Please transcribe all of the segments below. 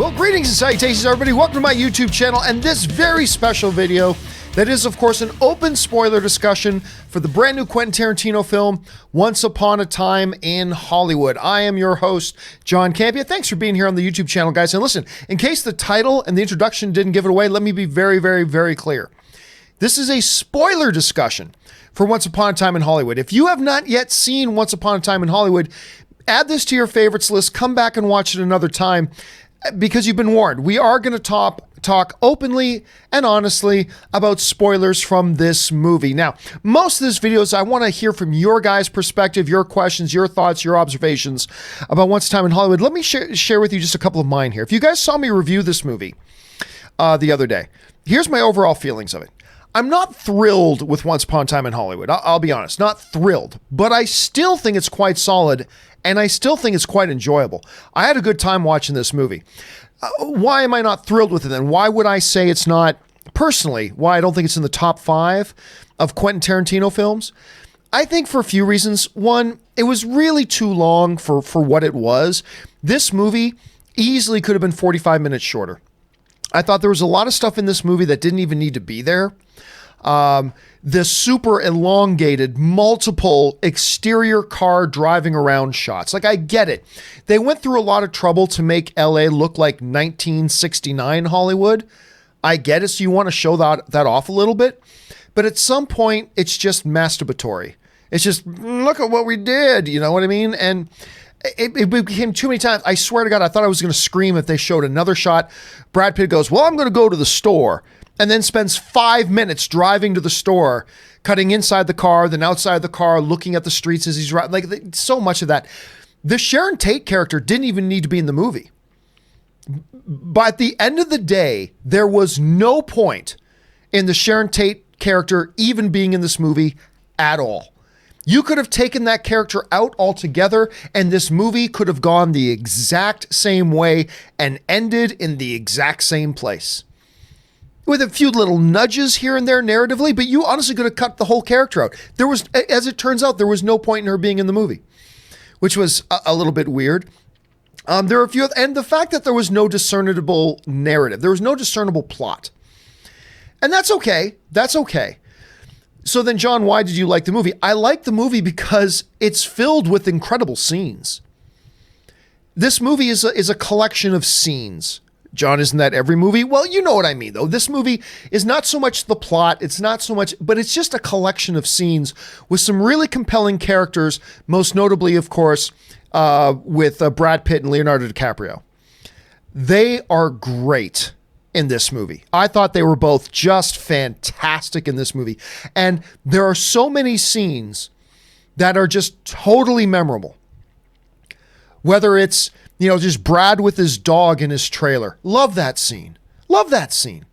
Well, greetings and salutations, everybody. Welcome to my YouTube channel and this very special video that is, of course, an open spoiler discussion for the brand new Quentin Tarantino film, Once Upon a Time in Hollywood. I am your host, John Campea. Thanks for being here on the YouTube channel, guys. And listen, in case the title and the introduction didn't give it away, let me be very, very, very clear. This is a spoiler discussion for Once Upon a Time in Hollywood. If you have not yet seen Once Upon a Time in Hollywood, add this to your favorites list, come back and watch it another time, because you've been warned. We are going to talk openly and honestly about spoilers from this movie. Now, most of this video is I want to hear from your guys' perspective, your questions, your thoughts, your observations about Once Upon a Time in Hollywood. Let me share with you just a couple of mine here. If you guys saw me review this movie the other day, here's my overall feelings of it. I'm not thrilled with Once Upon a Time in Hollywood. I'll be honest, not thrilled, but I still think it's quite solid, and I still think it's quite enjoyable. I had a good time watching this movie. Why am I not thrilled with it then? Why would I say it's not, personally, why I don't think it's in the top 5 of Quentin Tarantino films? I think for a few reasons. One, it was really too long for what it was. This movie easily could have been 45 minutes shorter. I thought there was a lot of stuff in this movie that didn't even need to be there. The super elongated, multiple exterior car driving around shots. Like, I get it. They went through a lot of trouble to make LA look like 1969 Hollywood. I get it. So you want to show that off a little bit. But at some point, it's just masturbatory. It's just, look at what we did. You know what I mean? And it became too many times. I swear to God, I thought I was going to scream if they showed another shot. Brad Pitt goes, well, I'm going to go to the store. And then spends 5 minutes driving to the store, cutting inside the car, then outside the car, looking at the streets as he's driving. Like, so much of that. The Sharon Tate character didn't even need to be in the movie. But at the end of the day, there was no point in the Sharon Tate character even being in this movie at all. You could have taken that character out altogether, and this movie could have gone the exact same way and ended in the exact same place. With a few little nudges here and there narratively, but you honestly could have cut the whole character out. There was, as it turns out, there was no point in her being in the movie, which was a little bit weird. There are a few, and the fact that there was no discernible narrative, there was no discernible plot. And that's okay. That's okay. So then, John, why did you like the movie? I like the movie because it's filled with incredible scenes. This movie is a collection of scenes. John, isn't that every movie? Well, you know what I mean, though. This movie is not so much the plot. It's not so much, but it's just a collection of scenes with some really compelling characters, most notably, of course, with Brad Pitt and Leonardo DiCaprio. They are great in this movie. I thought they were both just fantastic in this movie. And there are so many scenes that are just totally memorable. Whether it's, just Brad with his dog in his trailer. Love that scene. Love that scene.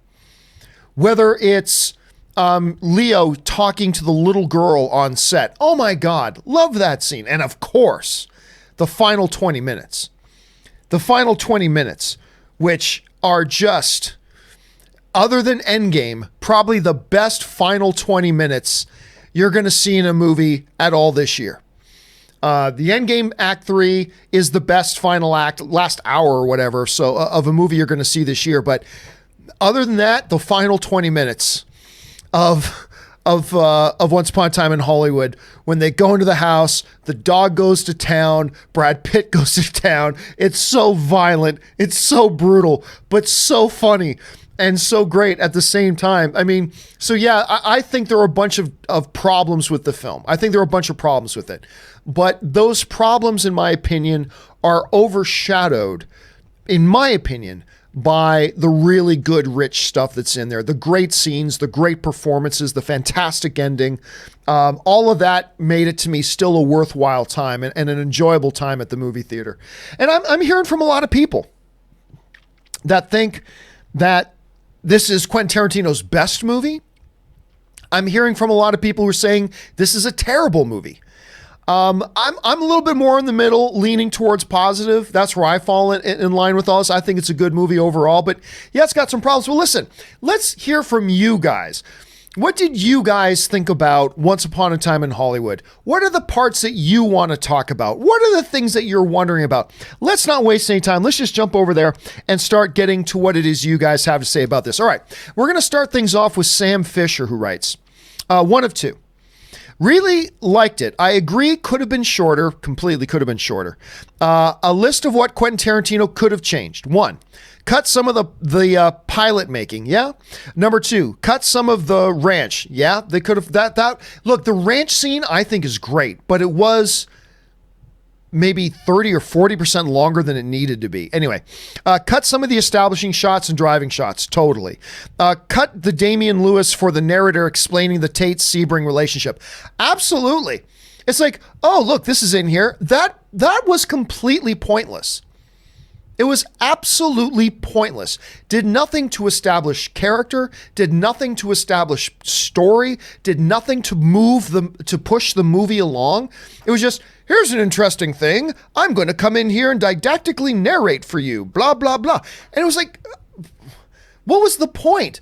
Whether it's Leo talking to the little girl on set. Oh my God. Love that scene. And of course, the final 20 minutes. The final 20 minutes, which are just, other than Endgame, probably the best final 20 minutes you're going to see in a movie at all this year. The Endgame Act 3 is the best final act, last hour or whatever, so of a movie you're going to see this year. But other than that, the final 20 minutes of Once Upon a Time in Hollywood, when they go into the house, the dog goes to town, Brad Pitt goes to town. It's so violent, it's so brutal, but so funny and so great at the same time. I mean, so yeah, I think there are a bunch of problems with the film. I think there are a bunch of problems with it. But those problems, in my opinion, are overshadowed, in my opinion, by the really good, rich stuff that's in there. The great scenes, the great performances, the fantastic ending. All of that made it, to me, still a worthwhile time and an enjoyable time at the movie theater. And I'm hearing from a lot of people that think that this is Quentin Tarantino's best movie. I'm hearing from a lot of people who are saying this is a terrible movie. I'm a little bit more in the middle, leaning towards positive. That's where I fall in line with all this. I think it's a good movie overall, but yeah, it's got some problems. Well, listen, let's hear from you guys. What did you guys think about Once Upon a Time in Hollywood? What are the parts that you want to talk about? What are the things that you're wondering about? Let's not waste any time. Let's just jump over there and start getting to what it is you guys have to say about this. All right, we're going to start things off with Sam Fisher, who writes, one of two. Really liked it. I agree, could have been shorter, completely could have been shorter. A list of what Quentin Tarantino could have changed. 1, cut some of the pilot making. Yeah. Number 2, cut some of the ranch. Yeah, they could have that. Look, the ranch scene I think is great, but it was maybe 30 or 40% longer than it needed to be. Anyway, cut some of the establishing shots and driving shots. Totally. Cut the Damian Lewis for the narrator explaining the Tate Sebring relationship. Absolutely. It's like, oh, look, this is in here. That was completely pointless. It was absolutely pointless. Did nothing to establish character, did nothing to establish story, did nothing to push the movie along. It was just, here's an interesting thing. I'm going to come in here and didactically narrate for you, blah, blah, blah. And it was like, what was the point?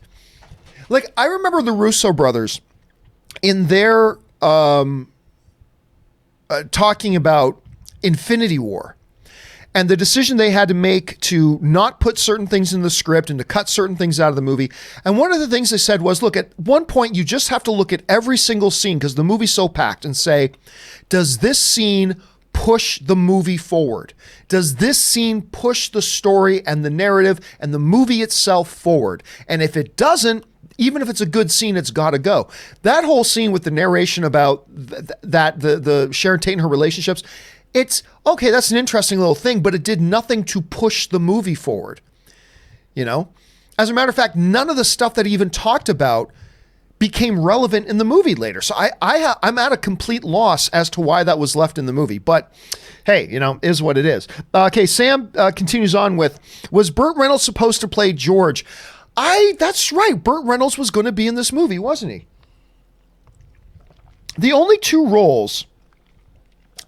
Like, I remember the Russo brothers in their talking about Infinity War. And the decision they had to make to not put certain things in the script and to cut certain things out of the movie. And one of the things they said was, look, at one point, you just have to look at every single scene because the movie's so packed and say, does this scene push the movie forward? Does this scene push the story and the narrative and the movie itself forward? And if it doesn't, even if it's a good scene, it's got to go. That whole scene with the narration about the Sharon Tate and her relationships, it's okay, that's an interesting little thing, but it did nothing to push the movie forward. You know? As a matter of fact, none of the stuff that he even talked about became relevant in the movie later. So I'm at a complete loss as to why that was left in the movie. But hey, you know, is what it is. Okay, Sam continues on with, was Burt Reynolds supposed to play George? That's right, Burt Reynolds was going to be in this movie, wasn't he? The only 2 roles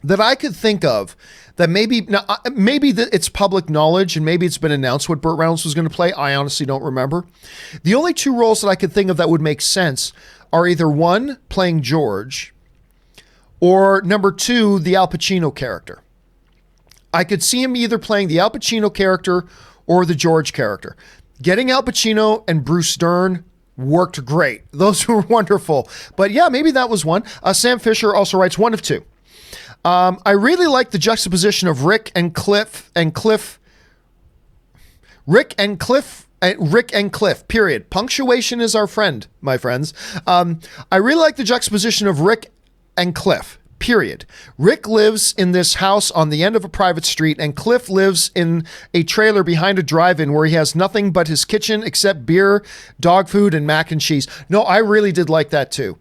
that I could think of that maybe it's public knowledge and maybe it's been announced what Burt Reynolds was going to play. I honestly don't remember. The only 2 roles that I could think of that would make sense are either 1, playing George, or number 2, the Al Pacino character. I could see him either playing the Al Pacino character or the George character. Getting Al Pacino and Bruce Dern worked great. Those were wonderful. But yeah, maybe that was one. Sam Fisher also writes, 1 of 2. I really like the juxtaposition of Rick and Cliff, period. Punctuation is our friend, my friends. I really like the juxtaposition of Rick and Cliff, period. Rick lives in this house on the end of a private street, and Cliff lives in a trailer behind a drive-in where he has nothing but his kitchen except beer, dog food, and mac and cheese. No, I really did like that too.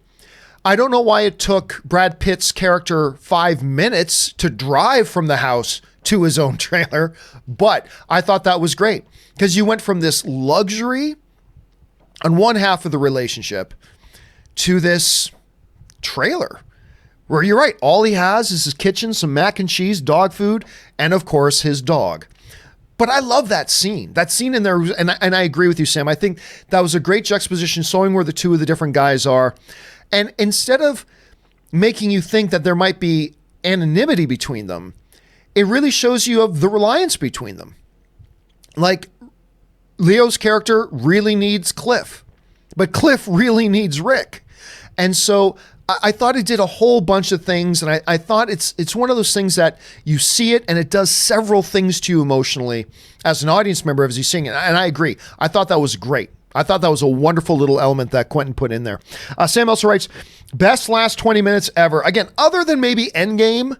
I don't know why it took Brad Pitt's character 5 minutes to drive from the house to his own trailer, but I thought that was great because you went from this luxury on one half of the relationship to this trailer where you're right. All he has is his kitchen, some mac and cheese, dog food, and of course his dog. But I love that scene. That scene in there, and I agree with you, Sam. I think that was a great juxtaposition showing where the 2 of the different guys are. And instead of making you think that there might be anonymity between them, it really shows you of the reliance between them. Like, Leo's character really needs Cliff, but Cliff really needs Rick. And so I thought it did a whole bunch of things, and I thought it's one of those things that you see it, and it does several things to you emotionally as an audience member as you sing it. And I agree. I thought that was great. I thought that was a wonderful little element that Quentin put in there. Sam also writes, best last 20 minutes ever. Again, other than maybe Endgame,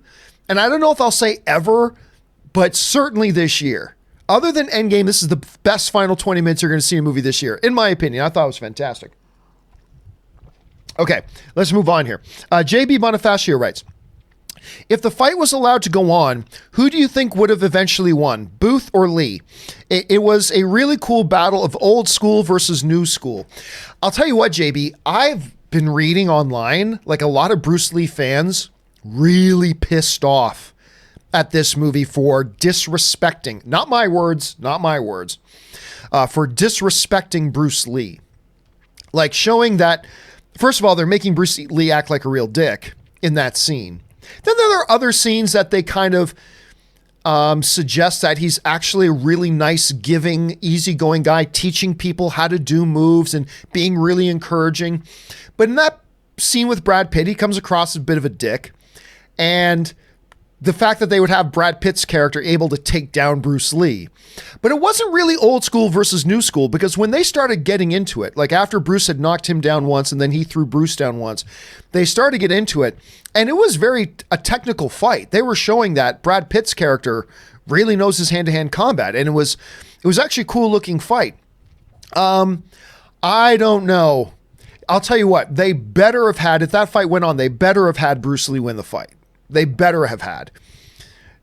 and I don't know if I'll say ever, but certainly this year. Other than Endgame, this is the best final 20 minutes you're going to see in a movie this year. In my opinion, I thought it was fantastic. Okay, let's move on here. JB Bonifacio writes, if the fight was allowed to go on, who do you think would have eventually won, Booth or Lee? It was a really cool battle of old school versus new school. I'll tell you what, JB, I've been reading online, like a lot of Bruce Lee fans really pissed off at this movie for disrespecting, not my words, for disrespecting Bruce Lee. Like showing that First of all, they're making Bruce Lee act like a real dick in that scene. Then there are other scenes that they kind of suggest that he's actually a really nice, giving, easygoing guy, teaching people how to do moves and being really encouraging. But in that scene with Brad Pitt, he comes across as a bit of a dick. And the fact that they would have Brad Pitt's character able to take down Bruce Lee. But it wasn't really old school versus new school, because when they started getting into it, like after Bruce had knocked him down once and then he threw Bruce down once, they started to get into it. And it was very a technical fight. They were showing that Brad Pitt's character really knows his hand-to-hand combat. And it was actually a cool looking fight. I don't know. I'll tell you what, they better have had, if that fight went on, they better have had Bruce Lee win the fight. They better have had,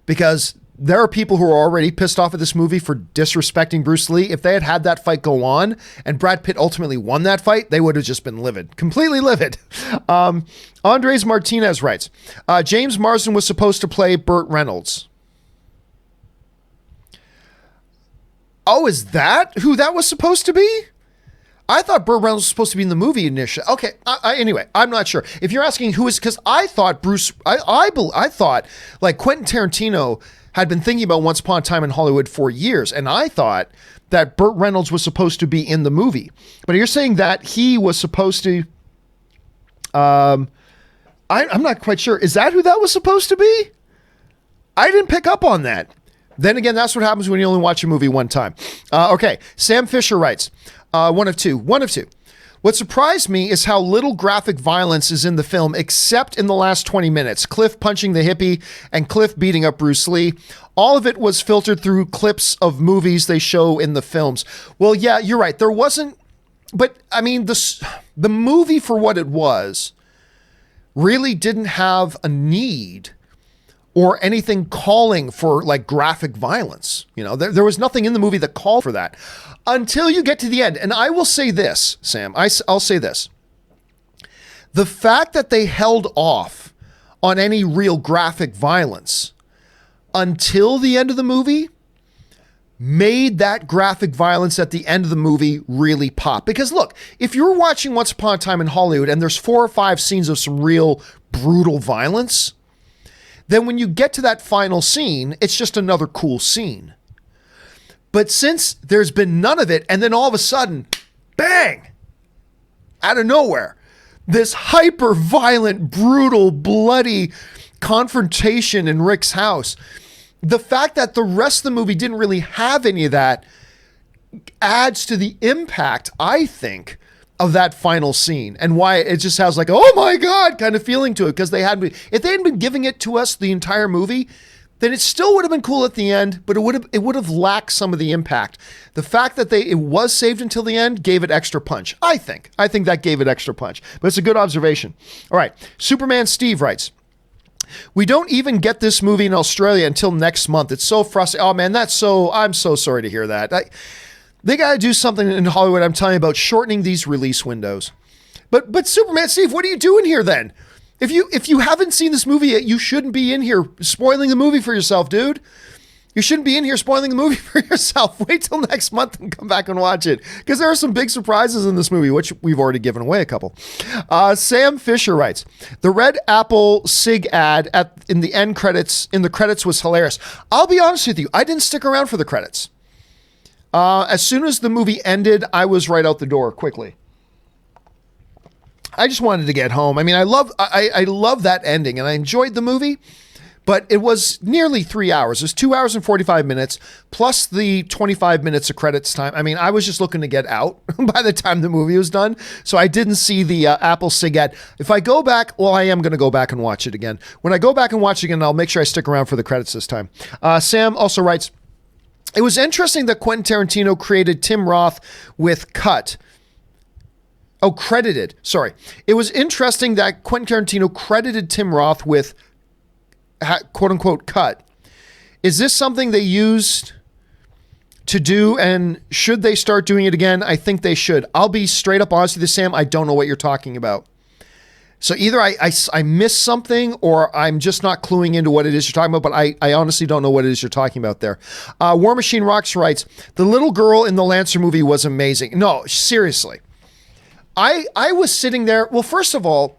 because there are people who are already pissed off at this movie for disrespecting Bruce Lee. If they had had that fight go on and Brad Pitt ultimately won that fight, they would have just been livid, completely livid. Andres Martinez writes, James Marsden was supposed to play Burt Reynolds. Oh, is that who that was supposed to be? I thought Burt Reynolds was supposed to be in the movie initially. Okay, anyway, I'm not sure. If you're asking who is, because I thought I thought like Quentin Tarantino had been thinking about Once Upon a Time in Hollywood for years, and I thought that Burt Reynolds was supposed to be in the movie. But you're saying that he was supposed to. I'm not quite sure. Is that who that was supposed to be? I didn't pick up on that. Then again, that's what happens when you only watch a movie one time. Okay, Sam Fisher writes. One of two. What surprised me is how little graphic violence is in the film, except in the last 20 minutes. Cliff punching the hippie and Cliff beating up Bruce Lee. All of it was filtered through clips of movies they show in the films. Well, yeah, you're right. There wasn't, but I mean, the movie for what it was really didn't have a need or anything calling for like graphic violence. You know, there was nothing in the movie that called for that until you get to the end. And I will say this, Sam, I'll say this. The fact that they held off on any real graphic violence until the end of the movie made that graphic violence at the end of the movie really pop. Because look, if you're watching Once Upon a Time in Hollywood and there's 4 or 5 scenes of some real brutal violence, then when you get to that final scene, it's just another cool scene. But since there's been none of it, and then all of a sudden, bang, out of nowhere, this hyper violent, brutal, bloody confrontation in Rick's house, the fact that the rest of the movie didn't really have any of that adds to the impact, I think, of that final scene, and why it just has like, oh my God, kind of feeling to it. Because if they hadn't been giving it to us the entire movie, then it still would have been cool at the end, but it would have lacked some of the impact. The fact that it was saved until the end gave it extra punch. I think that gave it extra punch, but it's a good observation. All right. Superman Steve writes, we don't even get this movie in Australia until next month. It's so frustrating. Oh man, I'm so sorry to hear that. They got to do something in Hollywood, I'm telling you, about shortening these release windows. But Superman Steve, what are you doing here then? If you haven't seen this movie yet, you shouldn't be in here spoiling the movie for yourself, dude. You shouldn't be in here spoiling the movie for yourself. Wait till next month and come back and watch it, because there are some big surprises in this movie, which we've already given away a couple. Sam Fisher writes, the Red Apple Sig ad in the credits was hilarious. I'll be honest with you, I didn't stick around for the credits. As soon as the movie ended, I was right out the door quickly. I just wanted to get home. I mean, I love that ending, and I enjoyed the movie, but it was nearly 3 hours. It was 2 hours and 45 minutes, plus the 25 minutes of credits time. I mean, I was just looking to get out by the time the movie was done, so I didn't see the Apple Sig ad. If I go back, well, I am going to go back and watch it again. When I go back and watch it again, I'll make sure I stick around for the credits this time. Sam also writes, it was interesting that Quentin Tarantino created Tim Roth with Cut. Oh, credited. Sorry. It was interesting that Quentin Tarantino credited Tim Roth with quote unquote Cut. Is this something they used to do, and should they start doing it again? I think they should. I'll be straight up honest with you, Sam. I don't know what you're talking about. So either I missed something, or I'm just not cluing into what it is you're talking about, but I honestly don't know what it is you're talking about there. War Machine Rocks writes, the little girl in the Lancer movie was amazing. No, seriously. I was sitting there. Well, first of all,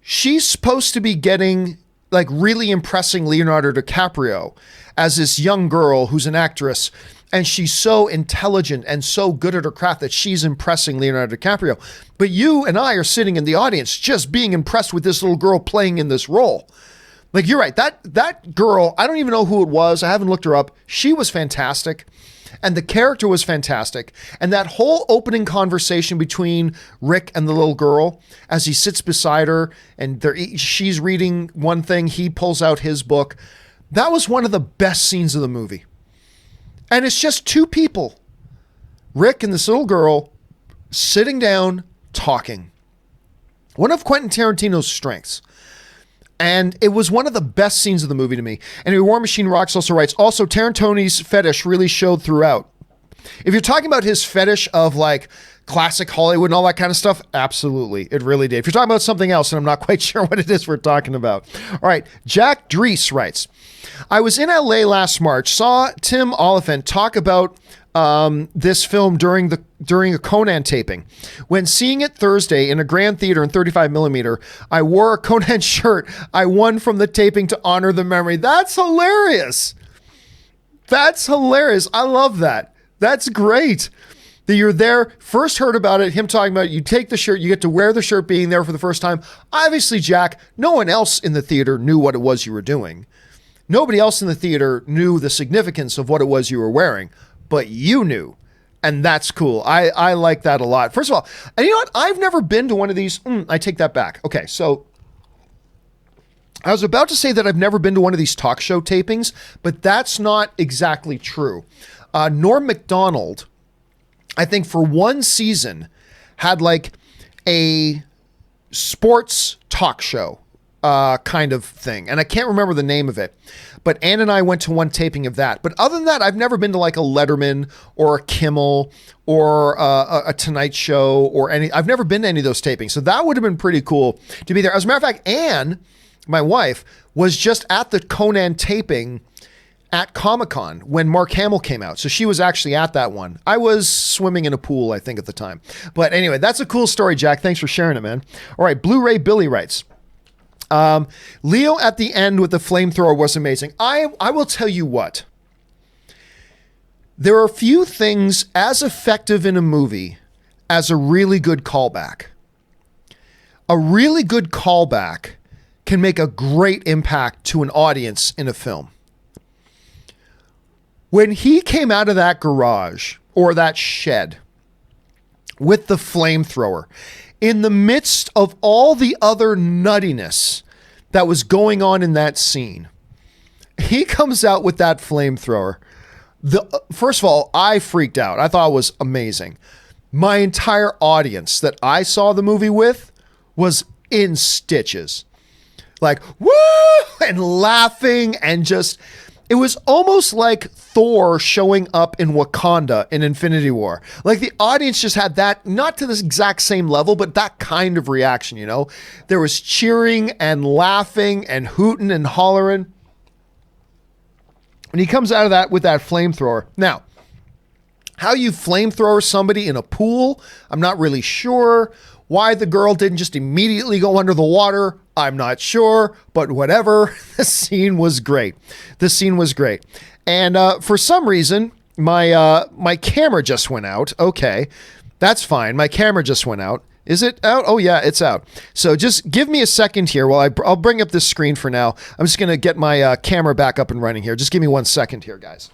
she's supposed to be getting like really impressing Leonardo DiCaprio as this young girl who's an actress. And she's so intelligent and so good at her craft that she's impressing Leonardo DiCaprio. But you and I are sitting in the audience just being impressed with this little girl playing in this role. Like, you're right. That girl, I don't even know who it was. I haven't looked her up. She was fantastic. And the character was fantastic. And that whole opening conversation between Rick and the little girl as he sits beside her and she's reading one thing, he pulls out his book. That was one of the best scenes of the movie. And it's just two people, Rick and this little girl, sitting down, talking. One of Quentin Tarantino's strengths. And it was one of the best scenes of the movie to me. And War Machine Rocks also writes, also Tarantino's fetish really showed throughout. If you're talking about his fetish of like classic Hollywood and all that kind of stuff, absolutely. It really did. If you're talking about something else, and I'm not quite sure what it is we're talking about. All right. Jack Drees writes, I was in LA last March, saw Tim Oliphant talk about this film during a Conan taping. When seeing it Thursday in a grand theater in 35 millimeter, I wore a Conan shirt I won from the taping to honor the memory. That's hilarious. That's hilarious. I love that. That's great. That you're there, first heard about it, him talking about it, you take the shirt, you get to wear the shirt being there for the first time. Obviously, Jack, no one else in the theater knew what it was you were doing. Nobody else in the theater knew the significance of what it was you were wearing, but you knew. And that's cool. I like that a lot. First of all, and you know what? I've never been to one of these. I take that back. Okay, so I was about to say that I've never been to one of these talk show tapings, but that's not exactly true. Norm Macdonald, I think for one season, had like a sports talk show kind of thing. And I can't remember the name of it, but Ann and I went to one taping of that. But other than that, I've never been to like a Letterman or a Kimmel or a Tonight Show or I've never been to any of those tapings. So that would have been pretty cool to be there. As a matter of fact, Ann, my wife, was just at the Conan taping at Comic-Con when Mark Hamill came out. So she was actually at that one. I was swimming in a pool, I think, at the time. But anyway, that's a cool story, Jack. Thanks for sharing it, man. All right, Blu-ray Billy writes, Leo at the end with the flamethrower was amazing. I will tell you what. There are few things as effective in a movie as a really good callback. A really good callback can make a great impact to an audience in a film. When he came out of that garage or that shed with the flamethrower, in the midst of all the other nuttiness that was going on in that scene, he comes out with that flamethrower. First of all, I freaked out. I thought it was amazing. My entire audience that I saw the movie with was in stitches. Like, woo! And laughing and just... It was almost like Thor showing up in Wakanda in Infinity War. Like the audience just had that, not to this exact same level, but that kind of reaction, you know? There was cheering and laughing and hooting and hollering. And he comes out of that with that flamethrower. Now, how you flamethrower somebody in a pool, I'm not really sure. Why the girl didn't just immediately go under the water, I'm not sure, but whatever. The scene was great. The scene was great. And for some reason, my camera just went out. Okay, that's fine. My camera just went out. Is it out? Oh, yeah, it's out. So just give me a second here while I'll bring up this screen for now. I'm just going to get my camera back up and running here. Just give me 1 second here, guys.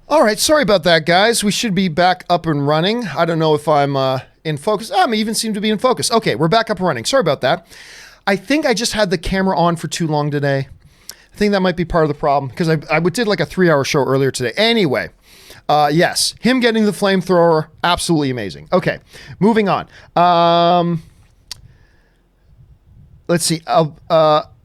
All right, sorry about that, guys. We should be back up and running. I don't know if I'm in focus. I even seem to be in focus. Okay, we're back up and running. Sorry about that. I think I just had the camera on for too long today. I think that might be part of the problem because I did like a 3-hour show earlier today. Anyway, yes, him getting the flamethrower, absolutely amazing. Okay, moving on. Let's see.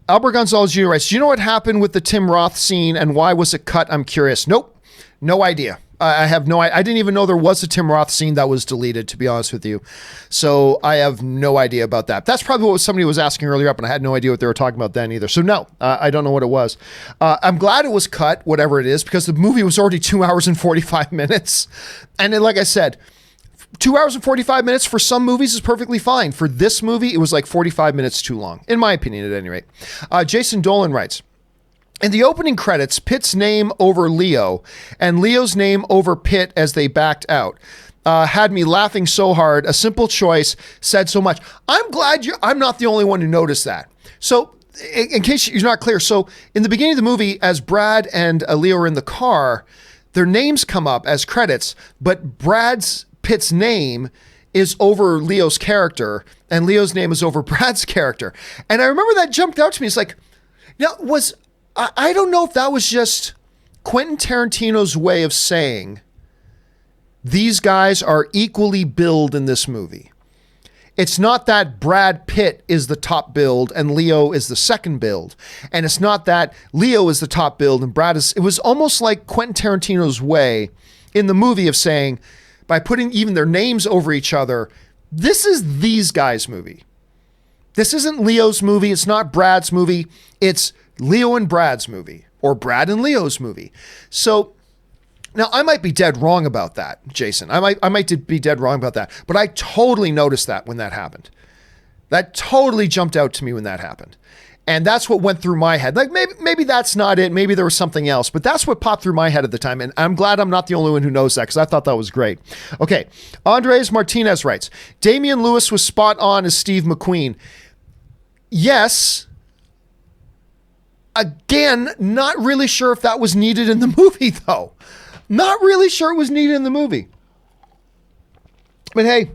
Albert Gonzalez Jr. writes, do you know what happened with the Tim Roth scene and why was it cut? I'm curious. Nope. No idea. I have no idea. I didn't even know there was a Tim Roth scene that was deleted, to be honest with you. So I have no idea about that. That's probably what somebody was asking earlier up, and I had no idea what they were talking about then either. So no, I don't know what it was. I'm glad it was cut, whatever it is, because the movie was already 2 hours and 45 minutes. And then, like I said, 2 hours and 45 minutes for some movies is perfectly fine. For this movie, it was like 45 minutes too long, in my opinion, at any rate. Jason Dolan writes, in the opening credits, Pitt's name over Leo and Leo's name over Pitt as they backed out had me laughing so hard. A simple choice said so much. I'm glad I'm not the only one who noticed that. So in case you're not clear, so in the beginning of the movie, as Brad and Leo are in the car, their names come up as credits, but Pitt's name is over Leo's character and Leo's name is over Brad's character. And I remember that jumped out to me. It's like, now I don't know if that was just Quentin Tarantino's way of saying these guys are equally billed in this movie. It's not that Brad Pitt is the top billed and Leo is the second billed. And it's not that Leo is the top billed and Brad is. It was almost like Quentin Tarantino's way in the movie of saying, by putting even their names over each other, this is these guys' movie. This isn't Leo's movie. It's not Brad's movie. It's Leo and Brad's movie, or Brad and Leo's movie. So now I might be dead wrong about that, Jason. I might be dead wrong about that, but I totally noticed that when that happened. That totally jumped out to me when that happened. And that's what went through my head. Like maybe that's not it. Maybe there was something else, but that's what popped through my head at the time. And I'm glad I'm not the only one who knows that because I thought that was great. Okay. Andres Martinez writes, Damian Lewis was spot on as Steve McQueen. Yes. Again, not really sure if that was needed in the movie, though. Not really sure it was needed in the movie. But hey,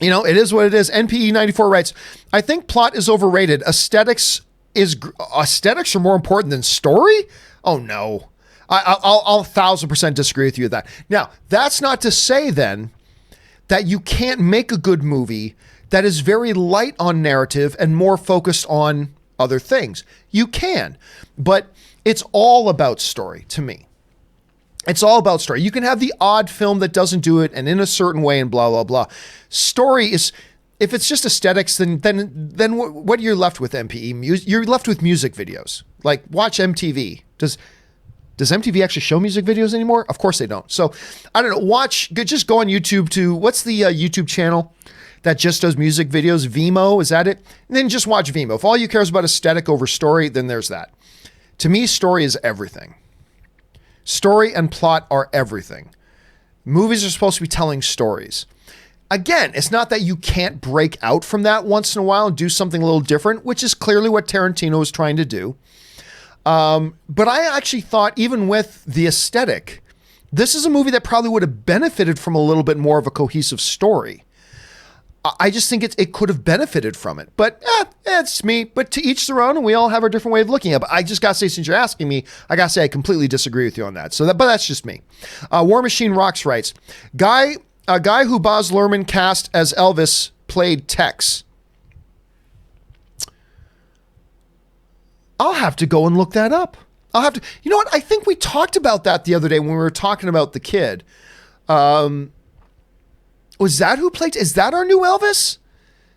it is what it is. NPE94 writes, I think plot is overrated. Aesthetics are more important than story? Oh, no. I'll 1,000% disagree with you with that. Now, that's not to say, then, that you can't make a good movie that is very light on narrative and more focused on other things. You can, but it's all about story to me. It's all about story. You can have the odd film that doesn't do it and in a certain way and blah, blah, blah. Story is, if it's just aesthetics, then what you're left with, MPE? You're left with music videos. Like, watch MTV. Does MTV actually show music videos anymore? Of course they don't. So, I don't know. Just go on YouTube to, what's the YouTube channel that just does music videos? Vimeo, is that it? And then just watch Vimeo. If all you care is about aesthetic over story, then there's that. To me, story is everything. Story and plot are everything. Movies are supposed to be telling stories. Again, it's not that you can't break out from that once in a while and do something a little different, which is clearly what Tarantino is trying to do. But I actually thought, even with the aesthetic, this is a movie that probably would have benefited from a little bit more of a cohesive story. I just think it could have benefited from it. But it's me. But to each their own, and we all have our different way of looking at it. But I just got to say, since you're asking me, I got to say I completely disagree with you on that. But that's just me. War Machine Rocks writes, a guy who Baz Luhrmann cast as Elvis played Tex. I'll have to go and look that up. You know what? I think we talked about that the other day when we were talking about the kid. Was that who played? Is that our new Elvis?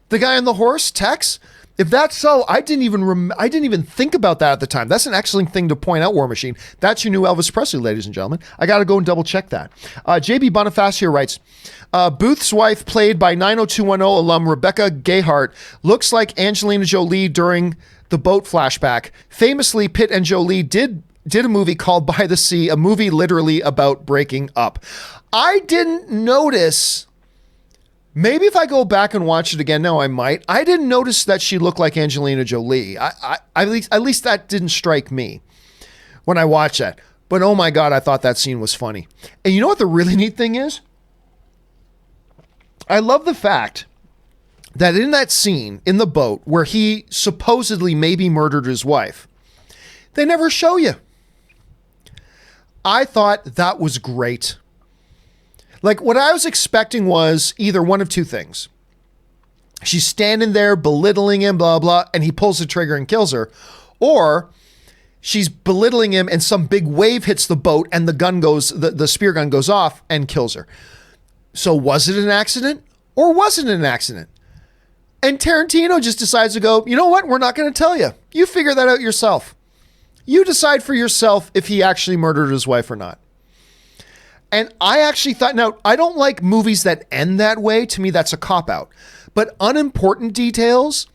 The guy on the horse, Tex? If that's so, I didn't even think about that at the time. That's an excellent thing to point out, War Machine. That's your new Elvis Presley, ladies and gentlemen. I got to go and double check that. JB Bonifacio writes, Booth's wife, played by 90210 alum Rebecca Gayheart, looks like Angelina Jolie during the boat flashback. Famously, Pitt and Jolie did a movie called By the Sea, a movie literally about breaking up. I didn't notice. Maybe if I go back and watch it again now, I might. I didn't notice that she looked like Angelina Jolie. At least that didn't strike me when I watched that. But oh my God, I thought that scene was funny. And you know what the really neat thing is? I love the fact that in that scene in the boat where he supposedly maybe murdered his wife, they never show you. I thought that was great. Like, what I was expecting was either one of two things. she's standing there belittling him, blah, blah, and he pulls the trigger and kills her. Or she's belittling him and some big wave hits the boat and the spear gun goes off and kills her. So was it an accident or wasn't it an accident? And Tarantino just decides to go, you know what? We're not going to tell you. You figure that out yourself. You decide for yourself if he actually murdered his wife or not. And I actually thought, now, I don't like movies that end that way. To me, that's a cop-out. But unimportant details,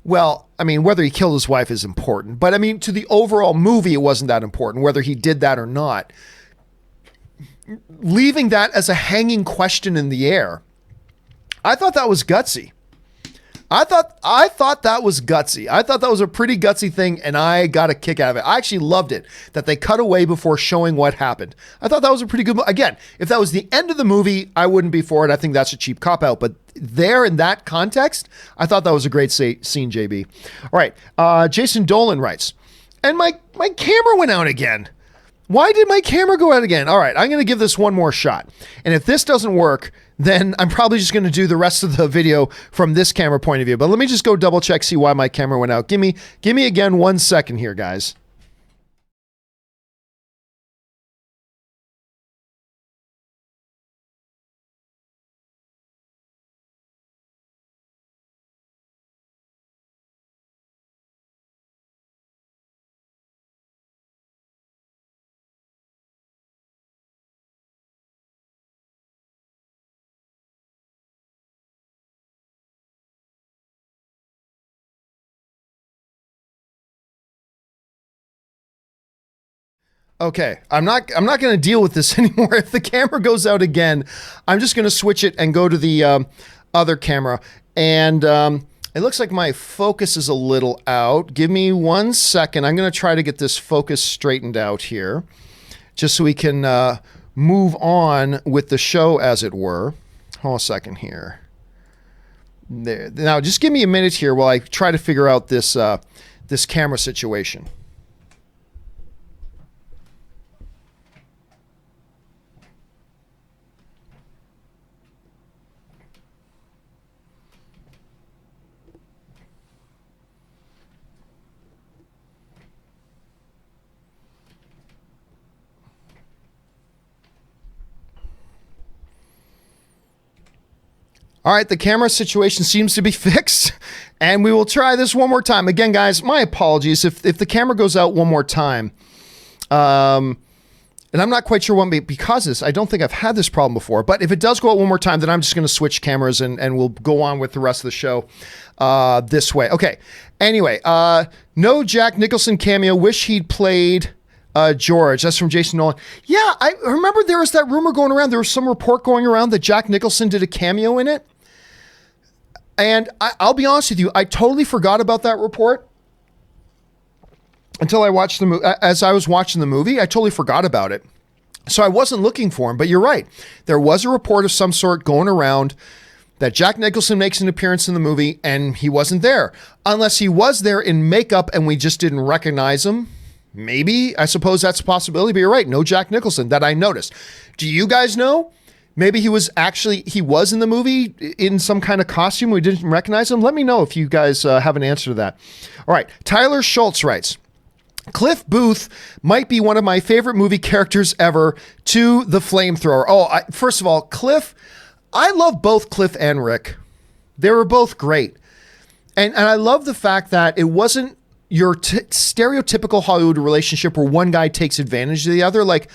well, I mean, whether he killed his wife is important. But I mean, to the overall movie, it wasn't that important, whether he did that or not. Leaving that as a hanging question in the air, I thought that was gutsy. I thought that was gutsy. I thought that was a pretty gutsy thing, and I got a kick out of it. I actually loved it that they cut away before showing what happened. I thought that was a pretty good. Again, if that was the end of the movie, I wouldn't be for it. I think that's a cheap cop out. But there, in that context, I thought that was a great scene, JB. All right, Jason Dolan writes, and my camera went out again. Why did my camera go out again? All right, I'm going to give this one more shot. And if this doesn't work, then I'm probably just going to do the rest of the video from this camera point of view. But let me just go double check, see why my camera went out. Give me again 1 second here, guys. Okay, I'm not going to deal with this anymore. If the camera goes out again, I'm just going to switch it and go to the other camera. And it looks like my focus is a little out. Give me 1 second. I'm going to try to get this focus straightened out here, just so we can move on with the show, as it were. Hold on a second here. There. Now, just give me a minute here while I try to figure out this this camera situation. All right, the camera situation seems to be fixed, and we will try this one more time. Again, guys, my apologies if the camera goes out one more time. And I'm not quite sure what because of this. I don't think I've had this problem before, but if it does go out one more time, then I'm just going to switch cameras and we'll go on with the rest of the show this way. Okay, anyway, no Jack Nicholson cameo. Wish he'd played George. That's from Jason Nolan. Yeah, I remember there was that rumor going around. There was some report going around that Jack Nicholson did a cameo in it. And I'll be honest with you, I totally forgot about that report until I watched the movie. As I was watching the movie, I totally forgot about it. So I wasn't looking for him, but you're right. There was a report of some sort going around that Jack Nicholson makes an appearance in the movie and he wasn't there. Unless he was there in makeup and we just didn't recognize him. Maybe, I suppose that's a possibility, but you're right. No Jack Nicholson that I noticed. Do you guys know? Maybe he was in the movie in some kind of costume. We didn't recognize him. Let me know if you guys have an answer to that. All right. Tyler Schultz writes, Cliff Booth might be one of my favorite movie characters ever to the flamethrower. First of all, Cliff, I love both Cliff and Rick. They were both great. And I love the fact that it wasn't your stereotypical Hollywood relationship where one guy takes advantage of the other. Like,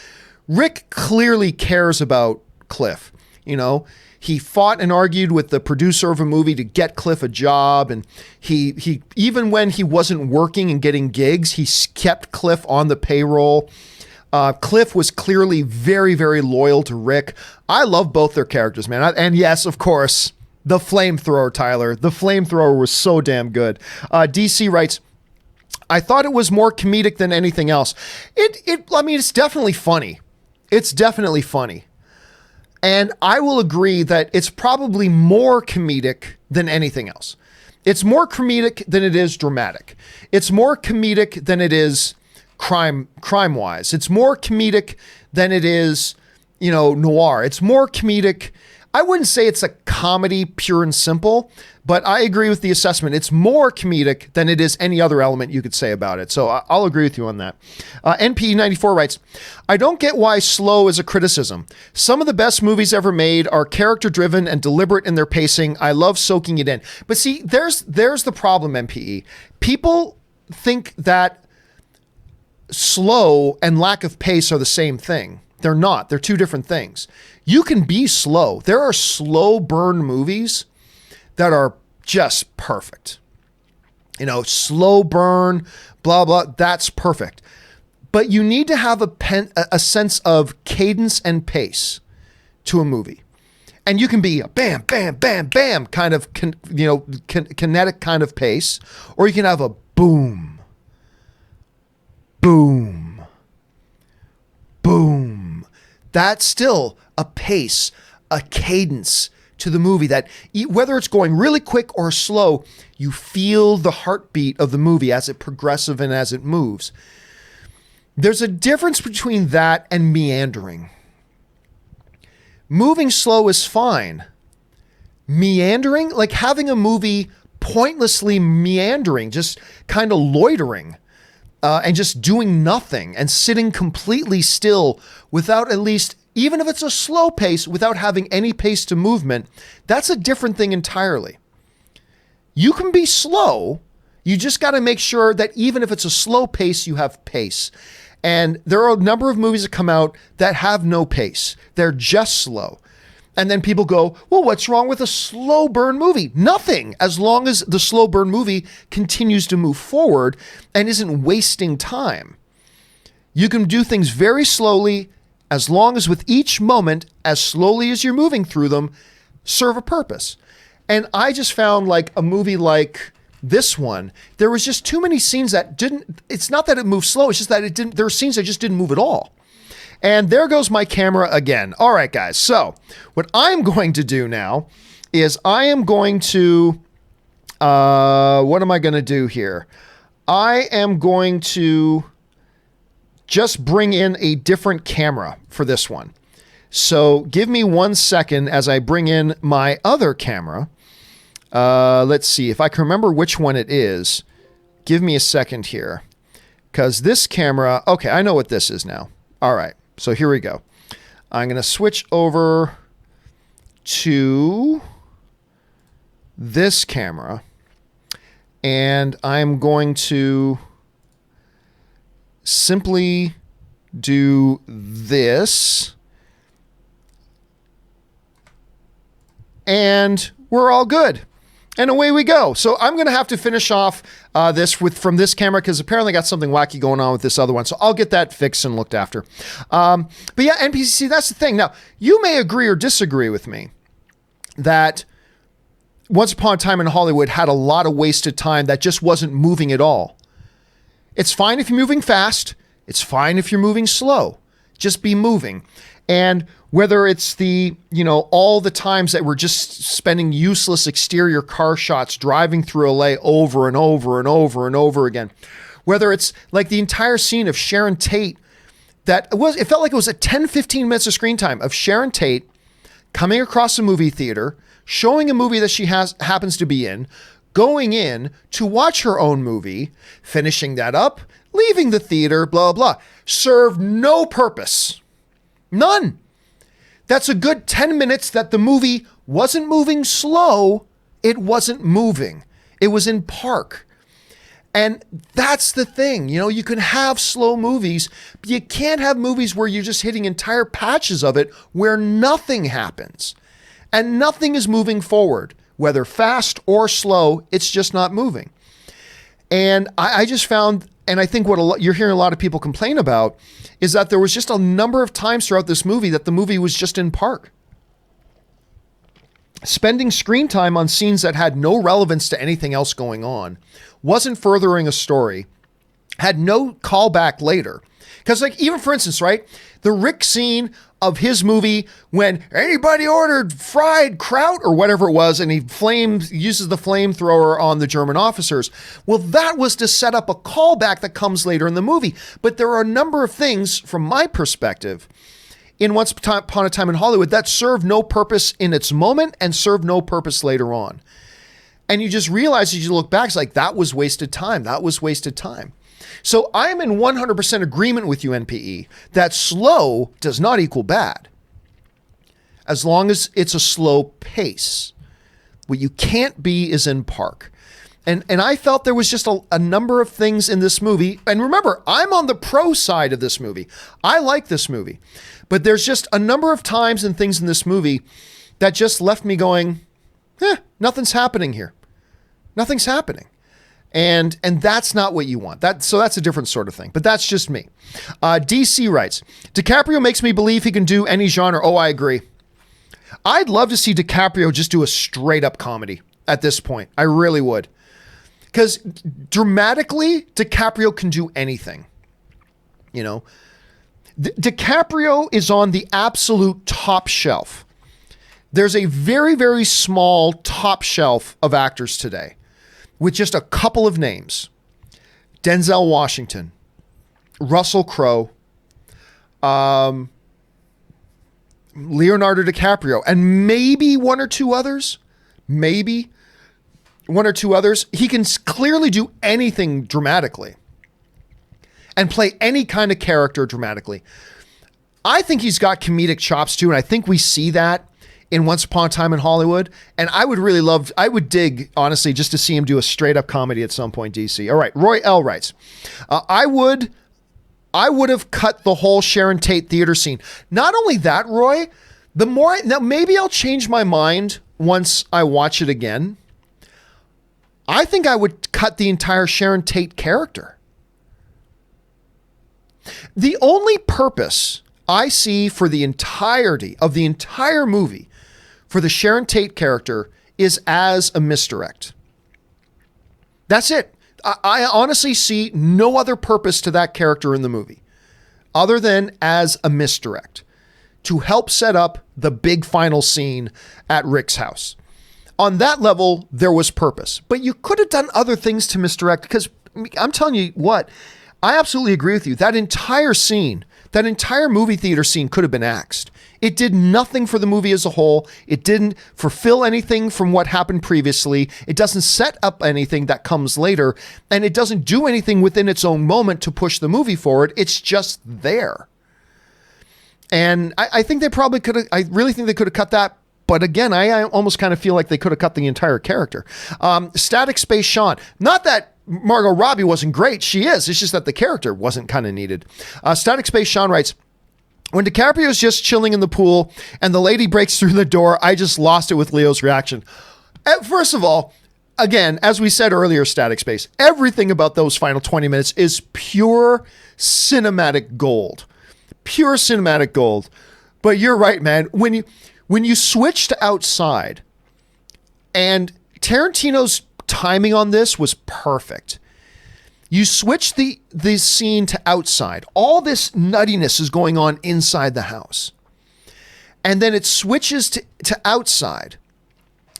Rick clearly cares about Cliff. You know, he fought and argued with the producer of a movie to get Cliff a job. And he even when he wasn't working and getting gigs, he kept Cliff on the payroll. Cliff was clearly very, very loyal to Rick. I love both their characters, man. And yes, of course, the flamethrower, Tyler. The flamethrower was so damn good. DC writes, I thought it was more comedic than anything else. I mean, it's definitely funny. It's definitely funny. And I will agree that it's probably more comedic than anything else. It's more comedic than it is dramatic. It's more comedic than it is crime-wise. It's more comedic than it is, noir. It's more comedic I wouldn't say it's a comedy pure and simple, but I agree with the assessment. It's more comedic than it is any other element you could say about it. So I'll agree with you on that. NP94 writes, I don't get why slow is a criticism. Some of the best movies ever made are character driven and deliberate in their pacing. I love soaking it in. But see, there's the problem, MPE. People think that slow and lack of pace are the same thing. They're not. They're two different things. You can be slow. There are slow burn movies that are just perfect. You know, slow burn, blah, blah, that's perfect. But you need to have a sense of cadence and pace to a movie. And you can be a bam, bam, bam, bam kind of, kinetic kind of pace, or you can have a boom, boom, boom. That's still a pace, a cadence to the movie that whether it's going really quick or slow, you feel the heartbeat of the movie as it progresses and as it moves. There's a difference between that and meandering. Moving slow is fine. Meandering, like having a movie pointlessly meandering, just kind of loitering, and just doing nothing and sitting completely still without at least, even if it's a slow pace, without having any pace to movement, that's a different thing entirely. You can be slow. You just got to make sure that even if it's a slow pace, you have pace. And there are a number of movies that come out that have no pace. They're just slow. And then people go, well, what's wrong with a slow burn movie? Nothing, as long as the slow burn movie continues to move forward and isn't wasting time. You can do things very slowly, as long as with each moment, as slowly as you're moving through them, serve a purpose. And I just found like a movie like this one, there was just too many scenes that didn't, it's not that it moved slow, it's just that it didn't, there were scenes that just didn't move at all. And there goes my camera again. All right, guys. So what I'm going to do now is I am going to, what am I going to do here? I am going to just bring in a different camera for this one. So give me 1 second as I bring in my other camera. Let's see if I can remember which one it is. Give me a second here. Because this camera, okay, I know what this is now. All right. So here we go. I'm going to switch over to this camera, and I'm going to simply do this, and we're all good. And away we go. So I'm going to have to finish off this from this camera because apparently I got something wacky going on with this other one. So I'll get that fixed and looked after. But yeah, NPCC, that's the thing. Now, you may agree or disagree with me that Once Upon a Time in Hollywood had a lot of wasted time that just wasn't moving at all. It's fine if you're moving fast. It's fine if you're moving slow. Just be moving. And whether it's all the times that we're just spending useless exterior car shots driving through LA over and over and over and over again, whether it's like the entire scene of Sharon Tate, it felt like it was 10-15 minutes of screen time of Sharon Tate coming across a movie theater, showing a movie that she happens to be in, going in to watch her own movie, finishing that up, leaving the theater, blah, blah, served no purpose. None. That's a good 10 minutes that the movie wasn't moving slow. It wasn't moving. It was in park. And that's the thing. You can have slow movies, but you can't have movies where you're just hitting entire patches of it where nothing happens and nothing is moving forward, whether fast or slow, it's just not moving. And I just found, and I think what you're hearing a lot of people complain about is that there was just a number of times throughout this movie that the movie was just in park. Spending screen time on scenes that had no relevance to anything else going on, wasn't furthering a story, had no callback later. Because even for instance, right, the Rick scene of his movie when anybody ordered fried kraut or whatever it was, and he uses the flamethrower on the German officers. Well, that was to set up a callback that comes later in the movie. But there are a number of things from my perspective in Once Upon a Time in Hollywood that served no purpose in its moment and served no purpose later on. And you just realize as you look back, it's like, that was wasted time. That was wasted time. So I'm in 100% agreement with you, NPE, that slow does not equal bad, as long as it's a slow pace. What you can't be is in park. And I felt there was just a number of things in this movie. And remember, I'm on the pro side of this movie. I like this movie. But there's just a number of times and things in this movie that just left me going, nothing's happening here. Nothing's happening. And that's not what you want. So that's a different sort of thing. But that's just me. DC writes, DiCaprio makes me believe he can do any genre. Oh, I agree. I'd love to see DiCaprio just do a straight up comedy at this point. I really would. Because dramatically, DiCaprio can do anything. You know, DiCaprio is on the absolute top shelf. There's a very, very small top shelf of actors today with just a couple of names. Denzel Washington, Russell Crowe, Leonardo DiCaprio, and maybe one or two others. Maybe one or two others. He can clearly do anything dramatically and play any kind of character dramatically. I think he's got comedic chops too, and I think we see that in Once Upon a Time in Hollywood. And I would dig, honestly, just to see him do a straight up comedy at some point, DC. All right, Roy L. writes, I would have cut the whole Sharon Tate theater scene. Not only that, Roy, now maybe I'll change my mind once I watch it again. I think I would cut the entire Sharon Tate character. The only purpose I see for the entirety of the entire movie for the Sharon Tate character is as a misdirect. That's it. I honestly see no other purpose to that character in the movie other than as a misdirect to help set up the big final scene at Rick's house. On that level, there was purpose, but you could have done other things to misdirect, because I'm telling you what, I absolutely agree with you. That entire scene, that entire movie theater scene could have been axed. It did nothing for the movie as a whole. It didn't fulfill anything from what happened previously. It doesn't set up anything that comes later, and it doesn't do anything within its own moment to push the movie forward. It's just there. And I think they probably could have, I really think they could have cut that. But again, I almost kind of feel like they could have cut the entire character. Static Space Sean. Not that Margot Robbie wasn't great. She is. It's just that the character wasn't kind of needed. Static Space Sean writes, when DiCaprio's just chilling in the pool and the lady breaks through the door, I just lost it with Leo's reaction. First of all, again, as we said earlier, Static Space, everything about those final 20 minutes is pure cinematic gold. Pure cinematic gold. But you're right, man. When you switch to outside, and Tarantino's timing on this was perfect. You switch the scene to outside. All this nuttiness is going on inside the house. And then it switches to outside.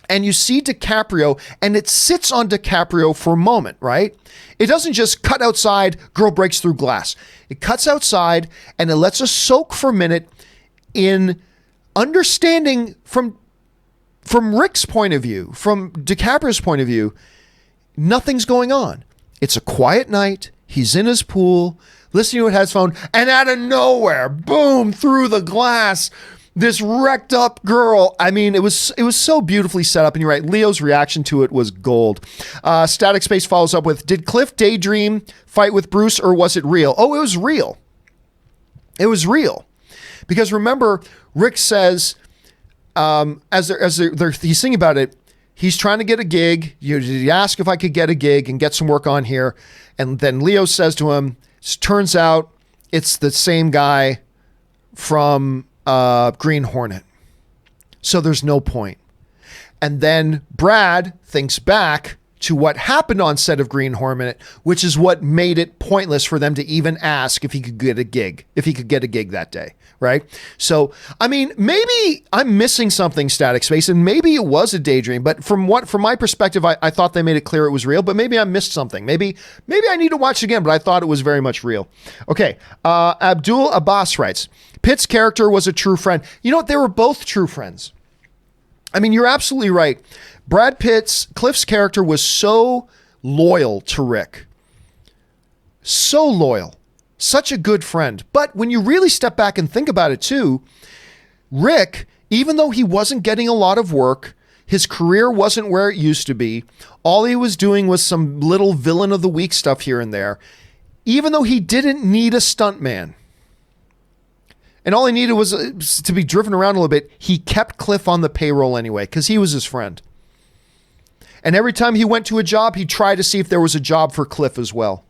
And you see DiCaprio, and it sits on DiCaprio for a moment, right? It doesn't just cut outside, girl breaks through glass. It cuts outside, and it lets us soak for a minute in understanding from Rick's point of view, from DiCaprio's point of view, nothing's going on. It's a quiet night. He's in his pool, listening to a headphone, and out of nowhere, boom, through the glass, this wrecked up girl. I mean, it was so beautifully set up. And you're right, Leo's reaction to it was gold. Static Space follows up with, did Cliff daydream fight with Bruce, or was it real? Oh, it was real. It was real. Because remember, Rick says, as he's thinking about it, he's trying to get a gig. Did he ask if I could get a gig and get some work on here? And then Leo says to him, turns out it's the same guy from Green Hornet. So there's no point. And then Brad thinks back to what happened on set of Green Hornet, which is what made it pointless for them to even ask if he could get a gig, that day. Right. So, I mean, maybe I'm missing something, Static Space, and maybe it was a daydream, but from my perspective, I thought they made it clear it was real, but maybe I missed something. Maybe I need to watch it again, but I thought it was very much real. Okay. Abdul Abbas writes, Pitt's character was a true friend. You know what? They were both true friends. I mean, you're absolutely right. Cliff's character was so loyal to Rick. So loyal. Such a good friend. But when you really step back and think about it too, Rick, even though he wasn't getting a lot of work, his career wasn't where it used to be, all he was doing was some little villain of the week stuff here and there, even though he didn't need a stuntman. And all he needed was to be driven around a little bit. He kept Cliff on the payroll anyway, because he was his friend. And every time he went to a job, he tried to see if there was a job for Cliff as well.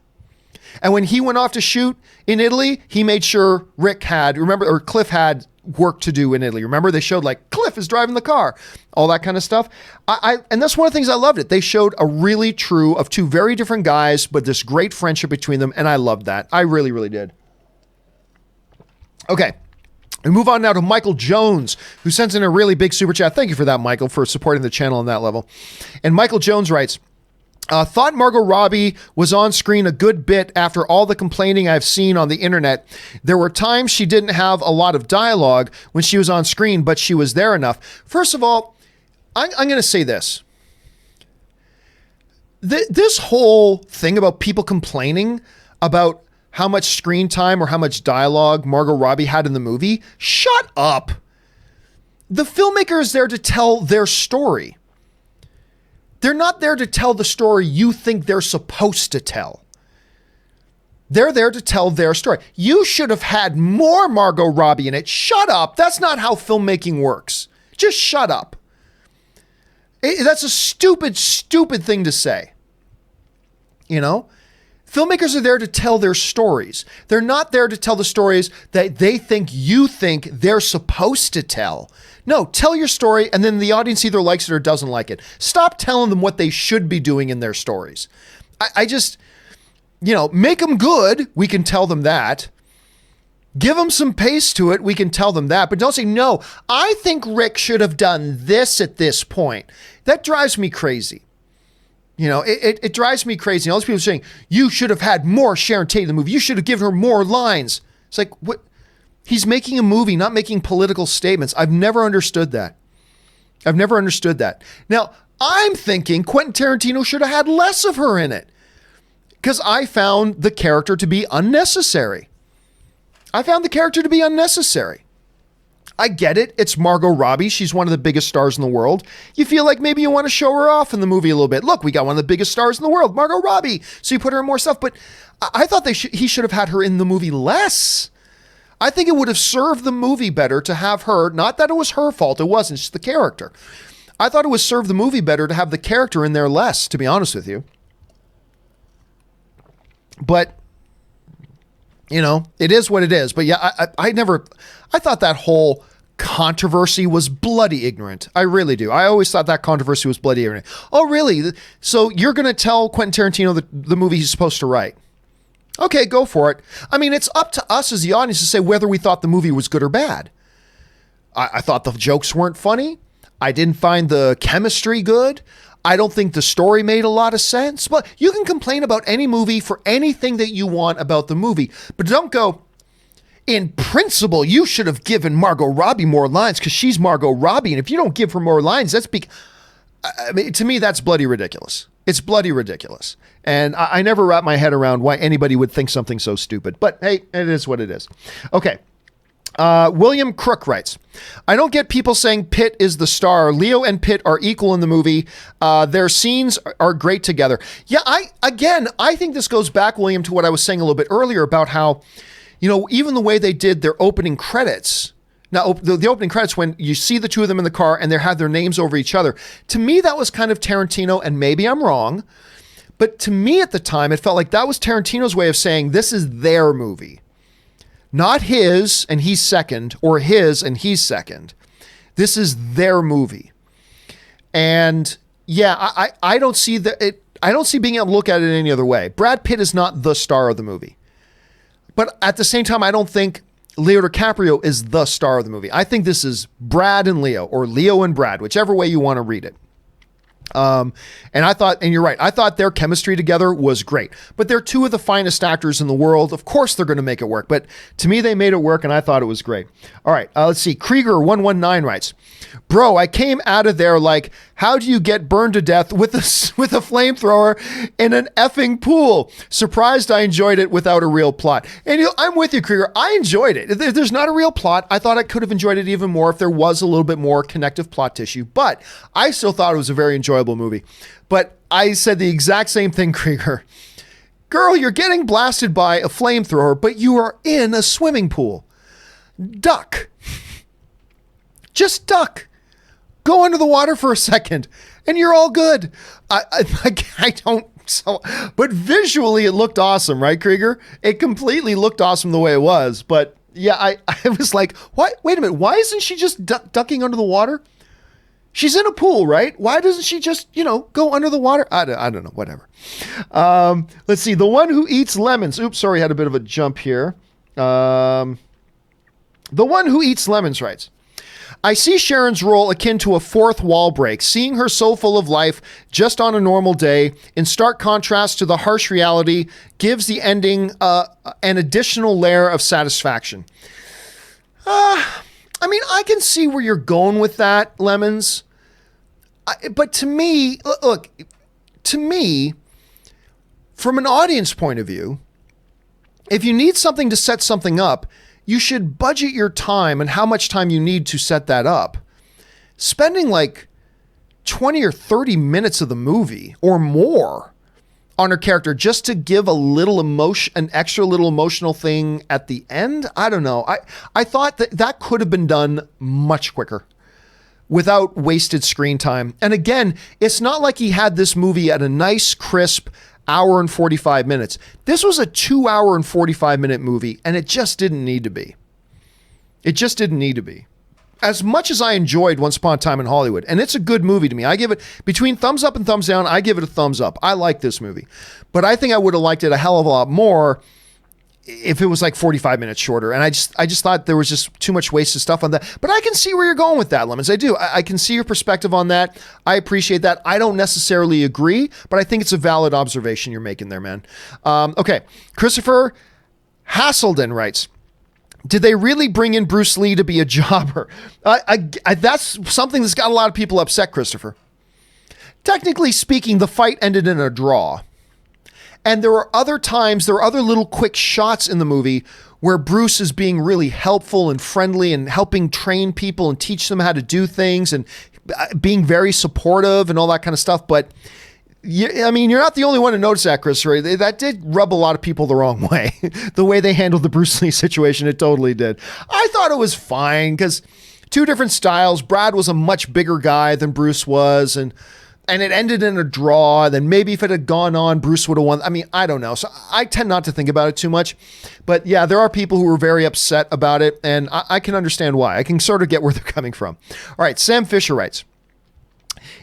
And when he went off to shoot in Italy, he made sure Cliff had work to do in Italy. Remember, they showed like Cliff is driving the car, all that kind of stuff. And that's one of the things I loved it. They showed a really true of two very different guys, but this great friendship between them. And I loved that. I really, really did. Okay. We move on now to Michael Jones, who sends in a really big super chat. Thank you for that, Michael, for supporting the channel on that level. And Michael Jones writes, thought Margot Robbie was on screen a good bit after all the complaining I've seen on the internet. There were times she didn't have a lot of dialogue when she was on screen, but she was there enough. First of all, I'm going to say this. This whole thing about people complaining about how much screen time or how much dialogue Margot Robbie had in the movie, shut up. The filmmaker is there to tell their story. They're not there to tell the story you think they're supposed to tell. They're there to tell their story. You should have had more Margot Robbie in it. Shut up. That's not how filmmaking works. Just shut up. That's a stupid, stupid thing to say. You know? Filmmakers are there to tell their stories. They're not there to tell the stories that they think you think they're supposed to tell. No, tell your story, and then the audience either likes it or doesn't like it. Stop telling them what they should be doing in their stories. I just, make them good. We can tell them that. Give them some pace to it. We can tell them that. But don't say, no, I think Rick should have done this at this point. That drives me crazy. It drives me crazy. All these people are saying, you should have had more Sharon Tate in the movie. You should have given her more lines. It's like, what? He's making a movie, not making political statements. I've never understood that. Now, I'm thinking Quentin Tarantino should have had less of her in it because I found the character to be unnecessary. I get it. It's Margot Robbie. She's one of the biggest stars in the world. You feel like maybe you want to show her off in the movie a little bit. Look, we got one of the biggest stars in the world, Margot Robbie. So you put her in more stuff. But I thought he should have had her in the movie less. I think it would have served the movie better to have her. Not that it was her fault. It wasn't. It's just the character. I thought it would serve the movie better to have the character in there less, to be honest with you. But it is what it is. But yeah, I thought that whole controversy was bloody ignorant. I really do. I always thought that controversy was bloody ignorant. Oh, really? So you're going to tell Quentin Tarantino the movie he's supposed to write? Okay, go for it. I mean, it's up to us as the audience to say whether we thought the movie was good or bad. I thought the jokes weren't funny. I didn't find the chemistry good. I don't think the story made a lot of sense. But you can complain about any movie for anything that you want about the movie. But don't go, in principle, you should have given Margot Robbie more lines because she's Margot Robbie. And if you don't give her more lines, to me, that's bloody ridiculous. It's bloody ridiculous. And I never wrap my head around why anybody would think something so stupid. But hey, it is what it is. Okay. William Crook writes, I don't get people saying Pitt is the star. Leo and Pitt are equal in the movie. Their scenes are great together. Yeah, I think this goes back, William, to what I was saying a little bit earlier about how, even the way they did their opening credits. Now, the opening credits, when you see the two of them in the car and they have their names over each other, to me, that was kind of Tarantino, and maybe I'm wrong, but to me at the time, it felt like that was Tarantino's way of saying this is their movie. Not his and he's second, or his and he's second. This is their movie. And yeah, I don't see that I don't see being able to look at it any other way. Brad Pitt is not the star of the movie. But at the same time, I don't think Leo DiCaprio is the star of the movie. I think this is Brad and Leo, or Leo and Brad, whichever way you want to read it. And I thought, and you're right, I thought their chemistry together was great, but they're two of the finest actors in the world. Of course they're going to make it work, but to me, they made it work and I thought it was great. All right. Let's see. Krieger119 writes, bro, I came out of there like, how do you get burned to death with a flamethrower in an effing pool? Surprised I enjoyed it without a real plot. And I'm with you, Krieger. I enjoyed it. There's not a real plot. I thought I could have enjoyed it even more if there was a little bit more connective plot tissue, but I still thought it was a very enjoyable movie. But I said the exact same thing, Krieger. Girl, you're getting blasted by a flamethrower, but you are in a swimming pool. Duck. Just duck. Go under the water for a second and you're all good. I don't, so, but visually it looked awesome, right, Krieger? It completely looked awesome the way it was. But yeah, I was like, what? Wait a minute. Why isn't she just ducking under the water? She's in a pool, right? Why doesn't she just, go under the water? I don't know, whatever. Let's see. The one who eats lemons. Oops, sorry, had a bit of a jump here. The one who eats lemons writes, I see Sharon's role akin to a fourth wall break, seeing her so full of life just on a normal day, in stark contrast to the harsh reality, gives the ending an additional layer of satisfaction. I mean, I can see where you're going with that, Lemons. But to me, look, from an audience point of view, if you need something to set something up, you should budget your time and how much time you need to set that up. Spending like 20 or 30 minutes of the movie or more on her character just to give a little emotion, an extra little emotional thing at the end. I don't know. I thought that could have been done much quicker without wasted screen time. And again, it's not like he had this movie at a nice, crisp hour and 45 minutes. This was a 2 hour and 45 minute movie, and it just didn't need to be. It just didn't need to be. As much as I enjoyed Once Upon a Time in Hollywood, and it's a good movie to me, I give it between thumbs up and thumbs down. I give it a thumbs up. I like this movie, but I think I would have liked it a hell of a lot more if it was like 45 minutes shorter. And I just thought there was just too much wasted stuff on that. But I can see where you're going with that, Lemons. I do. I can see your perspective on that. I appreciate that. I don't necessarily agree, but I think it's a valid observation you're making there, man. Okay. Christopher Hasselden writes, did they really bring in Bruce Lee to be a jobber? That's something that's got a lot of people upset, Christopher. Technically speaking, the fight ended in a draw. And there are other times, there are other little quick shots in the movie where Bruce is being really helpful and friendly and helping train people and teach them how to do things and being very supportive and all that kind of stuff. But you're not the only one to notice that, Christopher. That did rub a lot of people the wrong way. The way they handled the Bruce Lee situation, it totally did. I thought it was fine because two different styles. Brad was a much bigger guy than Bruce was, and it ended in a draw. Then maybe if it had gone on, Bruce would have won. I mean, I don't know. So I tend not to think about it too much. But yeah, there are people who were very upset about it, and I can understand why. I can sort of get where they're coming from. All right, Sam Fisher writes,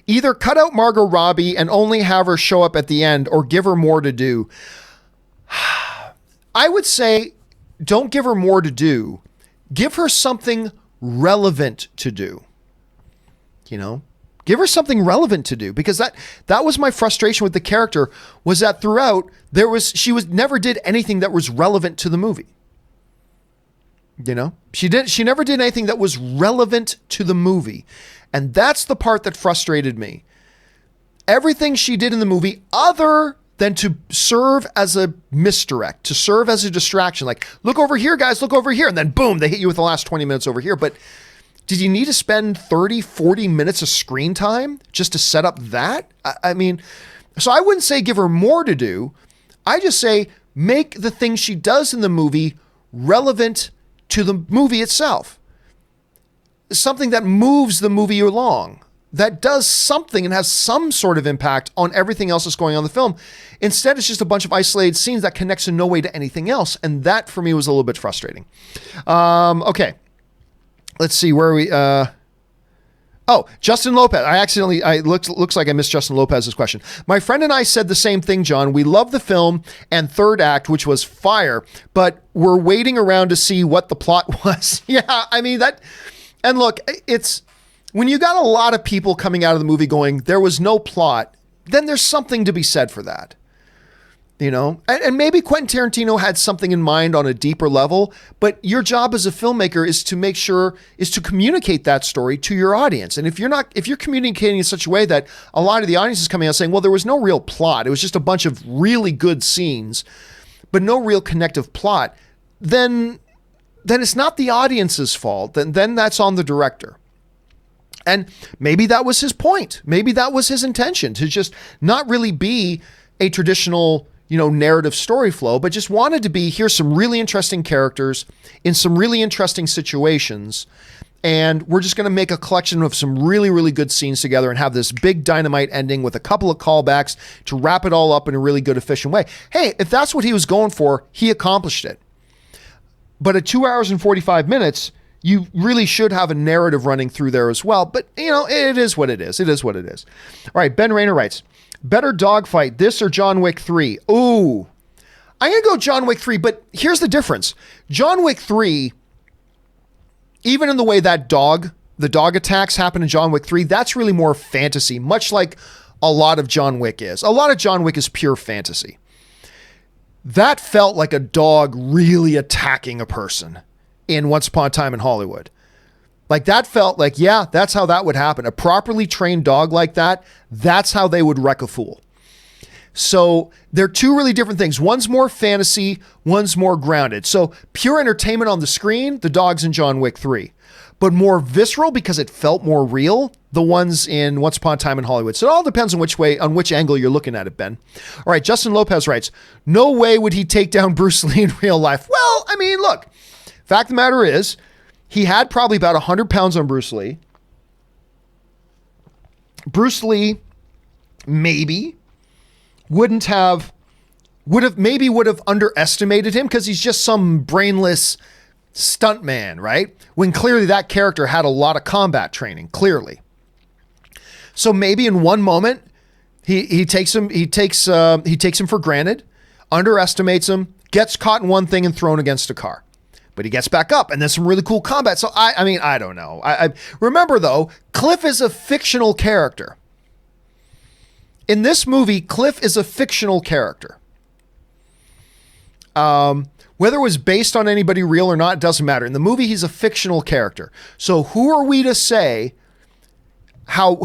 either cut out Margot Robbie and only have her show up at the end or give her more to do. I would say don't give her more to do. Give her something relevant to do. Give her something relevant to do, because that was my frustration with the character, was that throughout she never did anything that was relevant to the movie. She never did anything that was relevant to the movie. And that's the part that frustrated me. Everything she did in the movie, other than to serve as a misdirect, to serve as a distraction, like, look over here, guys, look over here. And then boom, they hit you with the last 20 minutes over here. But did you need to spend 30, 40 minutes of screen time just to set up that? I mean, so I wouldn't say give her more to do. I just say make the things she does in the movie relevant to the movie itself. Something that moves the movie along, that does something and has some sort of impact on everything else that's going on in the film. Instead, it's just a bunch of isolated scenes that connects in no way to anything else. And that for me was a little bit frustrating. Okay. Let's see where we, Oh, Justin Lopez. Looks like I missed Justin Lopez's question. My friend and I said the same thing, John. We love the film and third act, which was fire, but we're waiting around to see what the plot was. Yeah, I mean that. And look, it's when you got a lot of people coming out of the movie going, there was no plot, then there's something to be said for that. You know, and maybe Quentin Tarantino had something in mind on a deeper level, but your job as a filmmaker is to communicate that story to your audience. And if you're communicating in such a way that a lot of the audience is coming out saying, well, there was no real plot, it was just a bunch of really good scenes, but no real connective plot, then it's not the audience's fault. Then that's on the director. And maybe that was his point. Maybe that was his intention, to just not really be a traditional, narrative story flow, but just wanted to be, here's some really interesting characters in some really interesting situations. And we're just going to make a collection of some really, really good scenes together and have this big dynamite ending with a couple of callbacks to wrap it all up in a really good, efficient way. Hey, if that's what he was going for, he accomplished it. But at 2 hours and 45 minutes, you really should have a narrative running through there as well. But, it is what it is. It is what it is. All right, Ben Rayner writes, better dogfight, this or John Wick 3? Ooh, I'm going to go John Wick 3, but here's the difference. John Wick 3, even in the way that the dog attacks happen in John Wick 3, that's really more fantasy, much like a lot of John Wick is. A lot of John Wick is pure fantasy. That felt like a dog really attacking a person in Once Upon a Time in Hollywood. Like that felt like, yeah, that's how that would happen. A properly trained dog like that, that's how they would wreck a fool. So they're two really different things. One's more fantasy, one's more grounded. So pure entertainment on the screen, the dogs in John Wick 3. But more visceral because it felt more real, the ones in Once Upon a Time in Hollywood. So it all depends on which angle you're looking at it, Ben. All right, Justin Lopez writes, no way would he take down Bruce Lee in real life. Well, I mean, look, fact of the matter is, he had probably about 100 pounds on Bruce Lee. Bruce Lee maybe would have underestimated him because he's just some brainless stuntman, right? When clearly that character had a lot of combat training, clearly. So maybe in one moment he takes him for granted, underestimates him, gets caught in one thing and thrown against a car. But he gets back up and then some really cool combat. So I mean, I don't know. I remember though, Cliff is a fictional character. In this movie, Cliff is a fictional character. Whether it was based on anybody real or not, doesn't matter. In the movie, he's a fictional character. So who are we to say how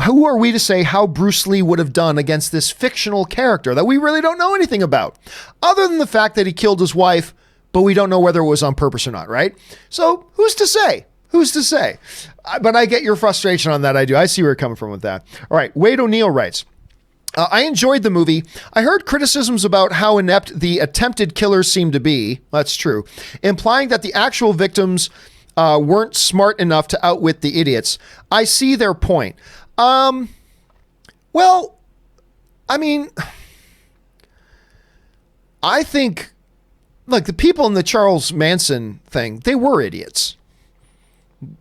Bruce Lee would have done against this fictional character that we really don't know anything about, other than the fact that he killed his wife, but we don't know whether it was on purpose or not, right? So who's to say? Who's to say? But I get your frustration on that. I do. I see where you're coming from with that. All right. Wade O'Neill writes, I enjoyed the movie. I heard criticisms about how inept the attempted killers seemed to be. That's true. Implying that the actual victims weren't smart enough to outwit the idiots. I see their point. Well, I mean, I think, look, the people in the Charles Manson thing, they were idiots.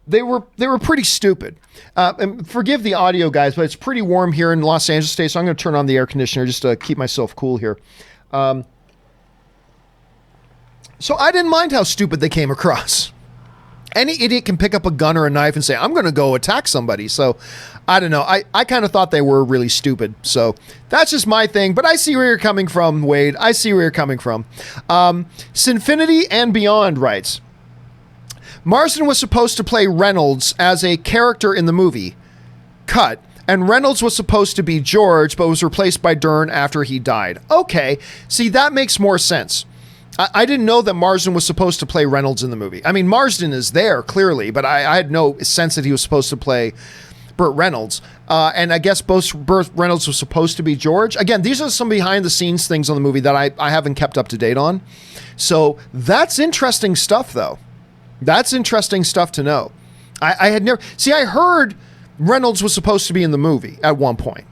They were pretty stupid. And forgive the audio, guys, but it's pretty warm here in Los Angeles today, so I'm going to turn on the air conditioner just to keep myself cool here. So I didn't mind how stupid they came across. Any idiot can pick up a gun or a knife and say, I'm going to go attack somebody. So I don't know. I kind of thought they were really stupid. So that's just my thing. But I see where you're coming from, Wade. I see where you're coming from. Sinfinity and Beyond writes, Marsden was supposed to play Reynolds as a character in the movie. Cut. And Reynolds was supposed to be George, but was replaced by Dern after he died. Okay. See, that makes more sense. I didn't know that Marsden was supposed to play Reynolds in the movie. I mean, Marsden is there, clearly, but I had no sense that he was supposed to play Burt Reynolds. And I guess both Burt Reynolds was supposed to be George. Again, these are some behind-the-scenes things on the movie that I haven't kept up to date on. So that's interesting stuff, though. That's interesting stuff to know. I had never... See, I heard Reynolds was supposed to be in the movie at one point.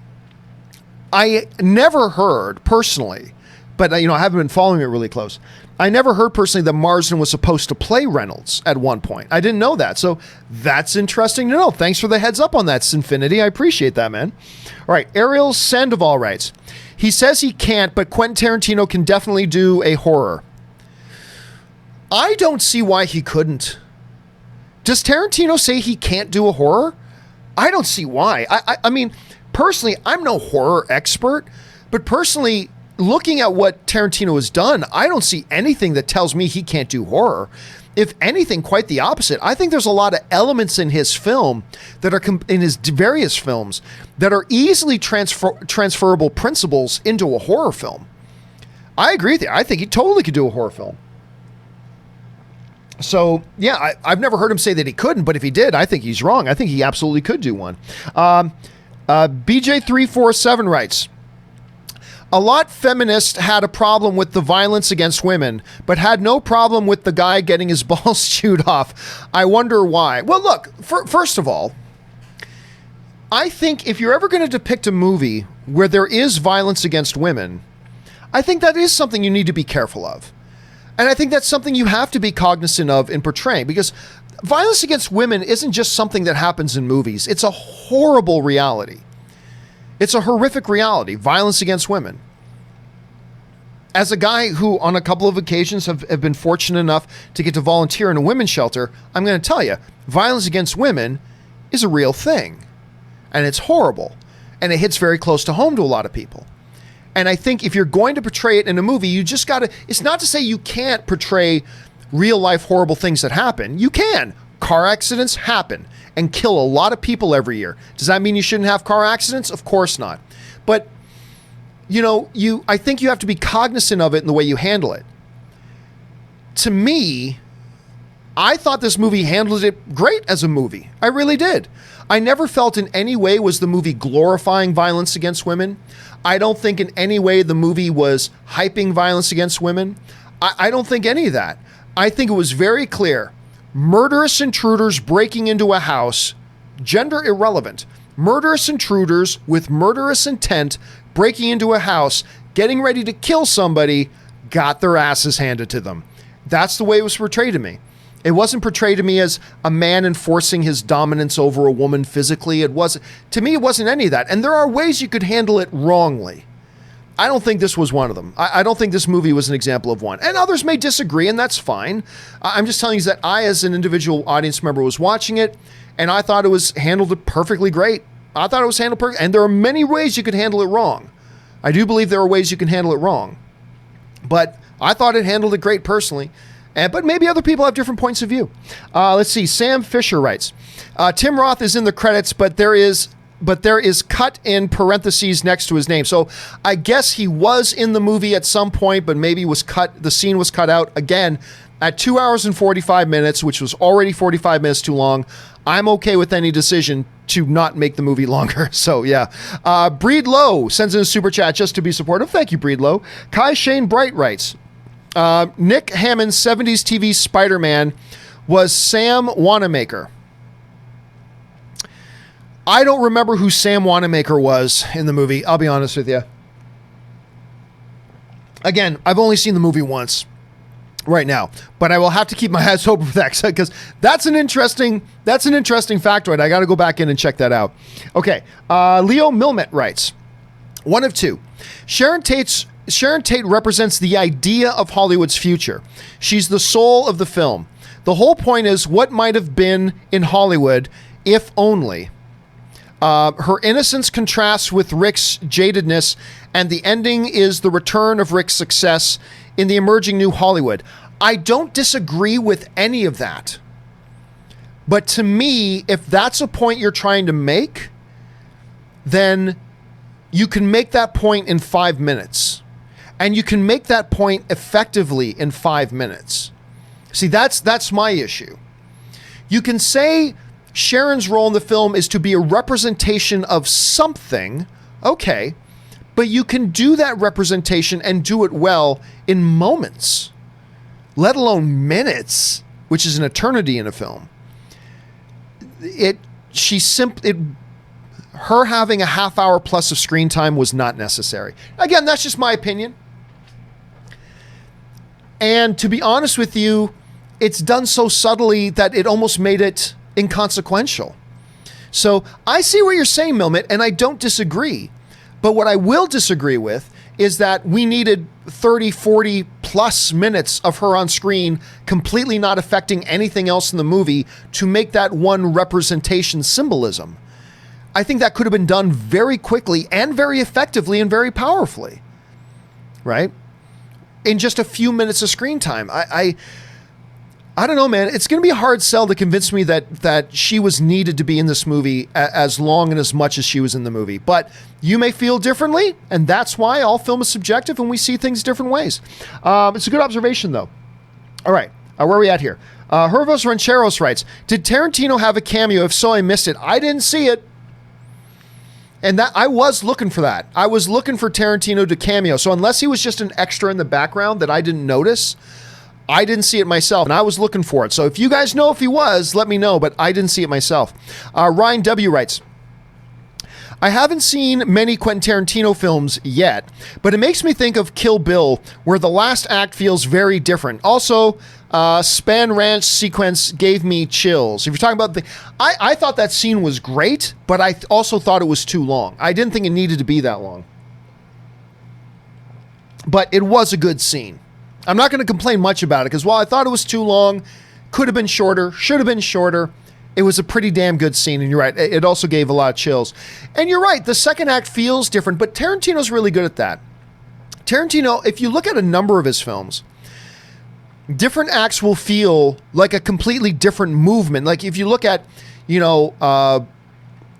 I never heard, personally... But, I haven't been following it really close. I never heard personally that Marsden was supposed to play Reynolds at one point. I didn't know that. So that's interesting to know. Thanks for the heads up on that, Sinfinity. I appreciate that, man. All right. Ariel Sandoval writes, he says he can't, but Quentin Tarantino can definitely do a horror. I don't see why he couldn't. Does Tarantino say he can't do a horror? I don't see why. I mean, personally, I'm no horror expert, but personally, looking at what Tarantino has done, I don't see anything that tells me he can't do horror. If anything, quite the opposite. I think there's a lot of elements in his film that are in his various films that are easily transferable principles into a horror film. I agree with you. I think he totally could do a horror film. So, yeah, I've never heard him say that he couldn't, but if he did, I think he's wrong. I think he absolutely could do one. BJ347 writes, a lot feminists had a problem with the violence against women, but had no problem with the guy getting his balls chewed off. I wonder why. Well, look, first of all, I think if you're ever going to depict a movie where there is violence against women, I think that is something you need to be careful of. And I think that's something you have to be cognizant of in portraying, because violence against women isn't just something that happens in movies. It's a horrible reality. It's a horrific reality, violence against women. As a guy who on a couple of occasions have been fortunate enough to get to volunteer in a women's shelter, I'm going to tell you, violence against women is a real thing. And it's horrible. And it hits very close to home to a lot of people. And I think if you're going to portray it in a movie, you just got to, it's not to say you can't portray real life horrible things that happen. You can. Car accidents happen and kill a lot of people every year. Does that mean you shouldn't have car accidents? Of course not. But, you know, I think you have to be cognizant of it in the way you handle it. To me, I thought this movie handled it great as a movie. I really did. I never felt in any way was the movie glorifying violence against women. I don't think in any way the movie was hyping violence against women. I don't think any of that. I think it was very clear. Murderous intruders breaking into a house, gender irrelevant. Murderous intruders with murderous intent breaking into a house, getting ready to kill somebody, got their asses handed to them. That's the way it was portrayed to me. It wasn't portrayed to me as a man enforcing his dominance over a woman physically. To me, it wasn't any of that. And there are ways you could handle it wrongly. I don't think this was one of them. I don't think this movie was an example of one. And others may disagree, and that's fine. I'm just telling you that I, as an individual audience member, was watching it, and I thought it was handled perfectly great. I thought it was handled perfectly. And there are many ways you could handle it wrong. I do believe there are ways you can handle it wrong. But I thought it handled it great personally. But maybe other people have different points of view. Let's see. Sam Fisher writes, Tim Roth is in the credits, but there is cut in parentheses next to his name. So I guess he was in the movie at some point, but maybe the scene was cut out again at 2 hours and 45 minutes, which was already 45 minutes too long. I'm okay with any decision to not make the movie longer. So yeah. Breed Low sends in a super chat just to be supportive. Thank you, Breed Low. Kai Shane Bright writes, Nick Hammond's 70s TV Spider-Man was Sam Wanamaker. I don't remember who Sam Wanamaker was in the movie. I'll be honest with you. Again, I've only seen the movie once right now, but I will have to keep my eyes open for that because that's an interesting factoid. I got to go back in and check that out. Okay. Leo Milmet writes, one of two. Sharon Tate represents the idea of Hollywood's future. She's the soul of the film. The whole point is what might have been in Hollywood, if only. Her innocence contrasts with Rick's jadedness, and the ending is the return of Rick's success in the emerging new Hollywood. I don't disagree with any of that. But to me, if that's a point you're trying to make, then you can make that point in 5 minutes. And you can make that point effectively in 5 minutes. See, that's my issue. You can say Sharon's role in the film is to be a representation of something, okay, but you can do that representation and do it well in moments, let alone minutes, which is an eternity in a film. Her having a half hour plus of screen time was not necessary. Again, that's just my opinion. And to be honest with you, it's done so subtly that it almost made it inconsequential. So I see what you're saying, Milmit, and I don't disagree. But what I will disagree with is that we needed 30, 40 plus minutes of her on screen, completely not affecting anything else in the movie, to make that one representation symbolism. I think that could have been done very quickly and very effectively and very powerfully, right? In just a few minutes of screen time. I don't know, man. It's going to be a hard sell to convince me that she was needed to be in this movie as long and as much as she was in the movie. But you may feel differently, and that's why all film is subjective and we see things different ways. It's a good observation, though. All right, where are we at here? Hervos Rancheros writes, did Tarantino have a cameo? If so, I missed it. I didn't see it. And that I was looking for that. I was looking for Tarantino to cameo. So unless he was just an extra in the background that I didn't notice, I didn't see it myself, and I was looking for it. So if you guys know if he was, let me know, but I didn't see it myself. Ryan W. writes, I haven't seen many Quentin Tarantino films yet, but it makes me think of Kill Bill, where the last act feels very different. Also, Span Ranch sequence gave me chills. If you're talking about I thought that scene was great, but I also thought it was too long. I didn't think it needed to be that long. But it was a good scene. I'm not going to complain much about it, because while I thought it was too long, could have been shorter, should have been shorter, it was a pretty damn good scene, and you're right, it also gave a lot of chills. And you're right, the second act feels different, but Tarantino's really good at that. Tarantino, if you look at a number of his films, different acts will feel like a completely different movement. Like if you look at, I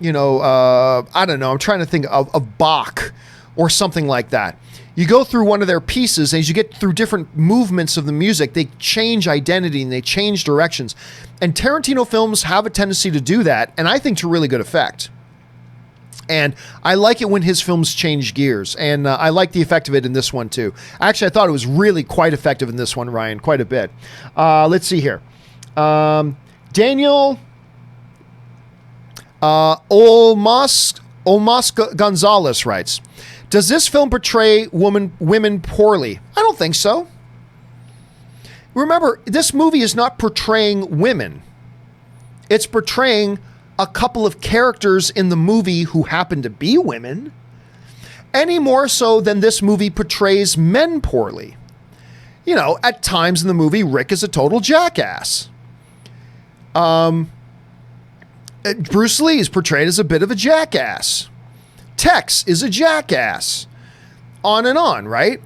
don't know, I'm trying to think of Bach or something like that. You go through one of their pieces, and as you get through different movements of the music, they change identity and they change directions. And Tarantino films have a tendency to do that, and I think to really good effect. And I like it when his films change gears, and I like the effect of it in this one too. Actually, I thought it was really quite effective in this one, Ryan, quite a bit. Let's see here. Daniel Olmas Gonzalez writes, does this film portray women poorly? I don't think so. Remember, this movie is not portraying women. It's portraying a couple of characters in the movie who happen to be women, any more so than this movie portrays men poorly. You know, at times in the movie, Rick is a total jackass. Bruce Lee is portrayed as a bit of a jackass. Tex is a jackass. On and on, right?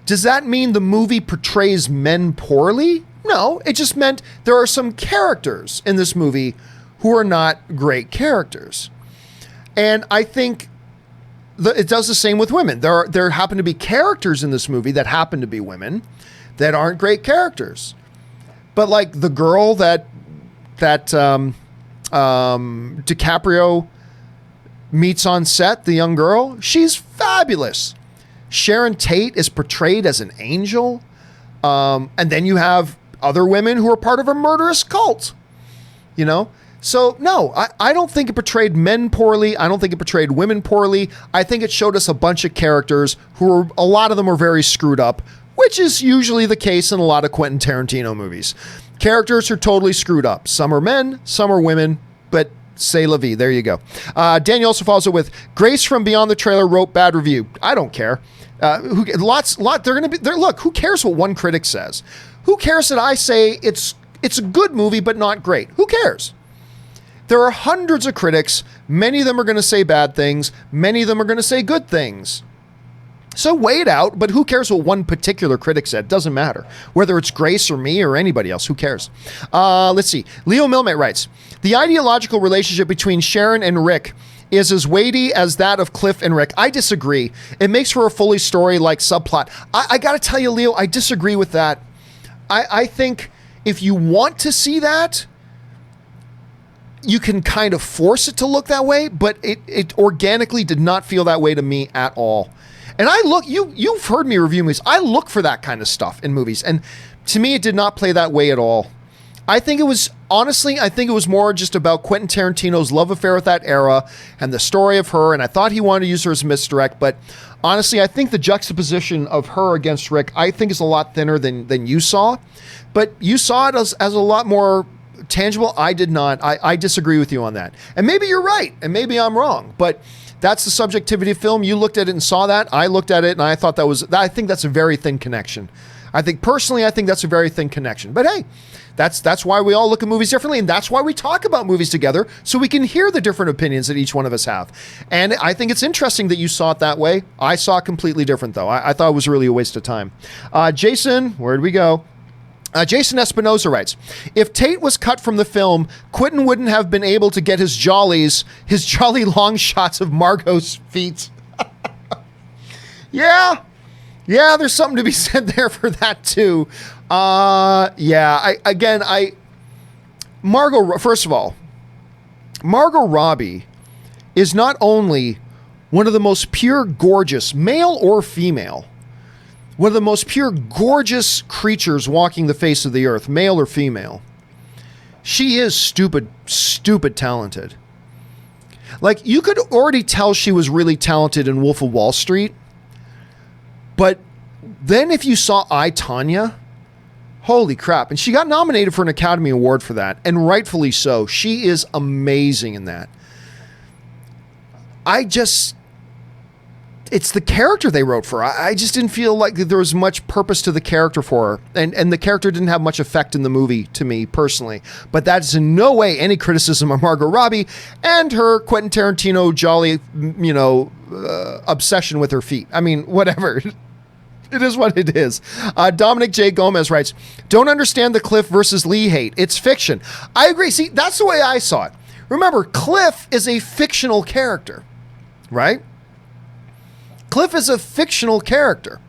Does that mean the movie portrays men poorly? No, it just meant there are some characters in this movie who are not great characters. And I think it does the same with women. There happen to be characters in this movie that happen to be women that aren't great characters. But like the girl that DiCaprio meets on set, the young girl, she's fabulous. Sharon Tate is portrayed as an angel. And then you have other women who are part of a murderous cult, you know? So no, I don't think it portrayed men poorly. I don't think it portrayed women poorly. I think it showed us a bunch of characters a lot of them are very screwed up, which is usually the case in a lot of Quentin Tarantino movies. Characters are totally screwed up. Some are men, some are women, but c'est la vie. There you go. Daniel also follows it with, Grace from Beyond the Trailer wrote bad review. I don't care. They're going to be there. Look, who cares what one critic says? Who cares that I say it's a good movie, but not great? Who cares? There are hundreds of critics. Many of them are going to say bad things. Many of them are going to say good things. So weigh it out, but who cares what one particular critic said? Doesn't matter. Whether it's Grace or me or anybody else, who cares? Let's see. Leo Milmate writes, the ideological relationship between Sharon and Rick is as weighty as that of Cliff and Rick. I disagree. It makes for a fully story-like subplot. I got to tell you, Leo, I disagree with that. I think if you want to see that, you can kind of force it to look that way, but it organically did not feel that way to me at all. And you've heard me review movies. I look for that kind of stuff in movies. And to me, it did not play that way at all. I think it was more just about Quentin Tarantino's love affair with that era and the story of her. And I thought he wanted to use her as a misdirect, but honestly, I think the juxtaposition of her against Rick, I think is a lot thinner than you saw, but you saw it as a lot more tangible. I did not. I disagree with you on that. And maybe you're right. And maybe I'm wrong, but that's the subjectivity of film. You looked at it and saw that. I looked at it and I thought I think that's a very thin connection. I think that's a very thin connection, but hey, that's why we all look at movies differently. And that's why we talk about movies together, so we can hear the different opinions that each one of us have. And I think it's interesting that you saw it that way. I saw it completely different though. I thought it was really a waste of time. Jason, where'd we go? Jason Espinoza writes, if Tate was cut from the film, Quentin wouldn't have been able to get his jolly long shots of Margot's feet. Yeah, there's something to be said there for that too. First of all, Margot Robbie is not only one of the most pure gorgeous, male or female, one of the most pure gorgeous creatures walking the face of the earth, male or female. She is stupid talented. Like, you could already tell she was really talented in Wolf of Wall Street, but then if you saw I, Tonya, holy crap. And she got nominated for an Academy Award for that, and rightfully so. She is amazing in that. It's the character they wrote for her. I just didn't feel like there was much purpose to the character for her. And the character didn't have much effect in the movie to me personally. But that's in no way any criticism of Margot Robbie and her Quentin Tarantino jolly, obsession with her feet. I mean, whatever. It is what it is. Dominic J. Gomez writes, don't understand the Cliff versus Lee hate. It's fiction. I agree. See, that's the way I saw it. Remember, Cliff is a fictional character, right? Cliff is a fictional character.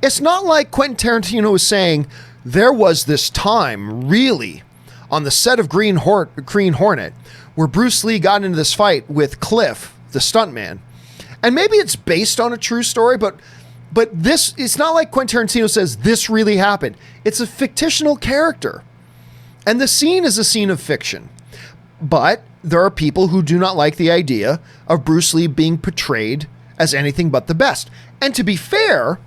It's not like Quentin Tarantino is saying there was this time, really, on the set of Green Hornet, where Bruce Lee got into this fight with Cliff, the stuntman. And maybe it's based on a true story, but it's not like Quentin Tarantino says this really happened. It's a fictional character. And the scene is a scene of fiction. But there are people who do not like the idea of Bruce Lee being portrayed as anything but the best. And to be fair,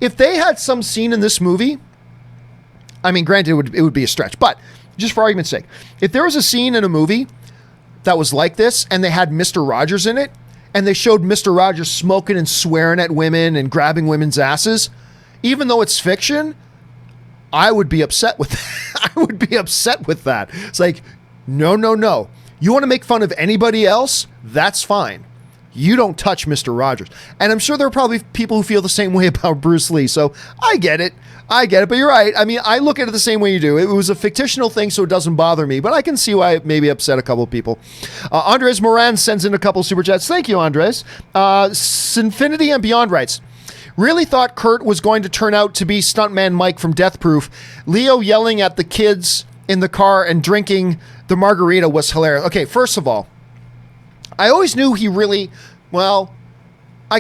if they had some scene in this movie, I mean, granted, it would be a stretch, but just for argument's sake, if there was a scene in a movie that was like this and they had Mr. Rogers in it, and they showed Mr. Rogers smoking and swearing at women and grabbing women's asses, even though it's fiction, I would be upset with that. I would be upset with that. It's like, no. You want to make fun of anybody else? That's fine. You don't touch Mr. Rogers. And I'm sure there are probably people who feel the same way about Bruce Lee. So I get it, but you're right. I mean, I look at it the same way you do. It was a fictional thing, so it doesn't bother me, but I can see why it maybe upset a couple of people. Andres Moran sends in a couple super chats. Thank you, Andres. Sinfinity and Beyond writes, really thought Kurt was going to turn out to be stuntman Mike from Death Proof. Leo yelling at the kids in the car and drinking the margarita was hilarious. Okay, first of all, I always knew I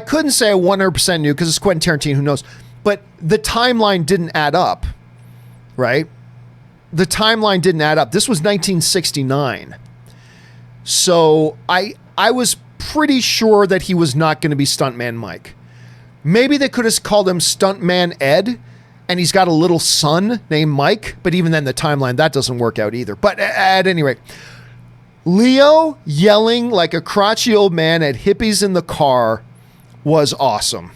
couldn't say I 100% knew because it's Quentin Tarantino, who knows, but the timeline didn't add up, right? The timeline didn't add up. This was 1969. So I was pretty sure that he was not going to be Stuntman Mike. Maybe they could have called him Stuntman Ed, and he's got a little son named Mike, but even then the timeline, that doesn't work out either. But at any rate, Leo yelling like a crotchety old man at hippies in the car was awesome.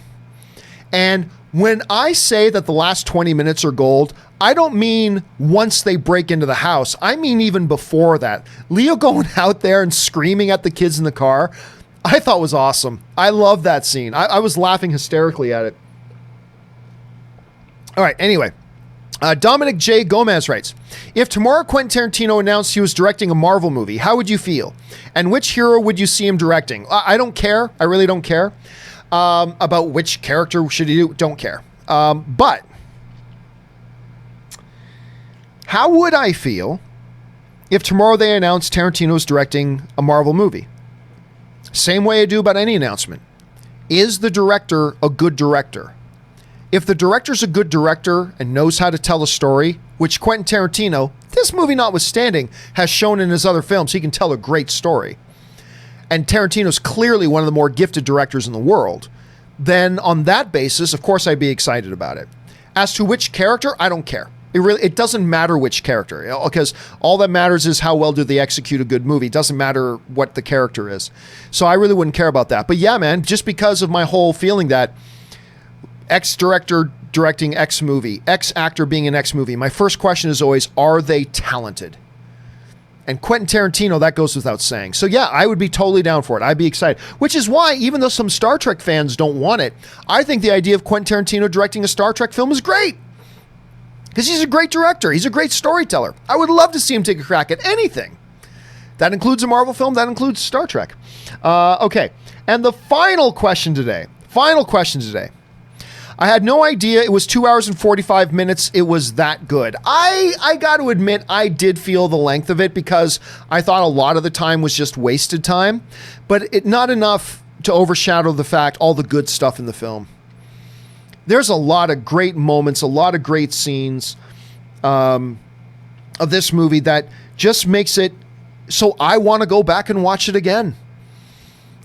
And when I say that the last 20 minutes are gold, I don't mean once they break into the house. I mean even before that. Leo going out there and screaming at the kids in the car, I thought was awesome. I love that scene. I was laughing hysterically at it. All right, anyway. Dominic J. Gomez writes, if tomorrow Quentin Tarantino announced he was directing a Marvel movie, how would you feel? And which hero would you see him directing? I don't care. I really don't care about which character should he do. Don't care. But how would I feel if tomorrow they announced Tarantino's directing a Marvel movie? Same way I do about any announcement. Is the director a good director? If the director's a good director and knows how to tell a story, which Quentin Tarantino, this movie notwithstanding, has shown in his other films he can tell a great story, and Tarantino's clearly one of the more gifted directors in the world, then on that basis, of course, I'd be excited about it. As to which character, I don't care. It doesn't matter which character, because all that matters is how well do they execute a good movie. It doesn't matter what the character is. So I really wouldn't care about that. But yeah, man, just because of my whole feeling that X director directing X movie, X actor being in X movie, my first question is always, are they talented? And Quentin Tarantino, that goes without saying. So yeah, I would be totally down for it. I'd be excited. Which is why, even though some Star Trek fans don't want it, I think the idea of Quentin Tarantino directing a Star Trek film is great. Because he's a great director. He's a great storyteller. I would love to see him take a crack at anything. That includes a Marvel film. That includes Star Trek. Okay. And the final question today. I had no idea it was 2 hours and 45 minutes. It was that good. I got to admit, I did feel the length of it because I thought a lot of the time was just wasted time, but not enough to overshadow the fact all the good stuff in the film. There's a lot of great moments, a lot of great scenes of this movie that just makes it so I want to go back and watch it again.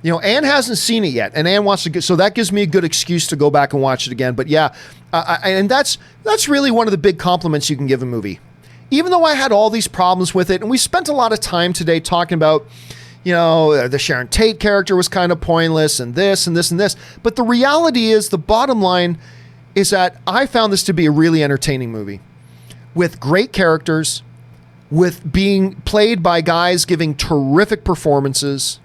You know, Anne hasn't seen it yet, and Anne wants to so that gives me a good excuse to go back and watch it again. But yeah, and that's really one of the big compliments you can give a movie. Even though I had all these problems with it, and we spent a lot of time today talking about, you know, the Sharon Tate character was kind of pointless, and this and this and this. But the reality is, the bottom line is that I found this to be a really entertaining movie with great characters, with being played by guys giving terrific performances,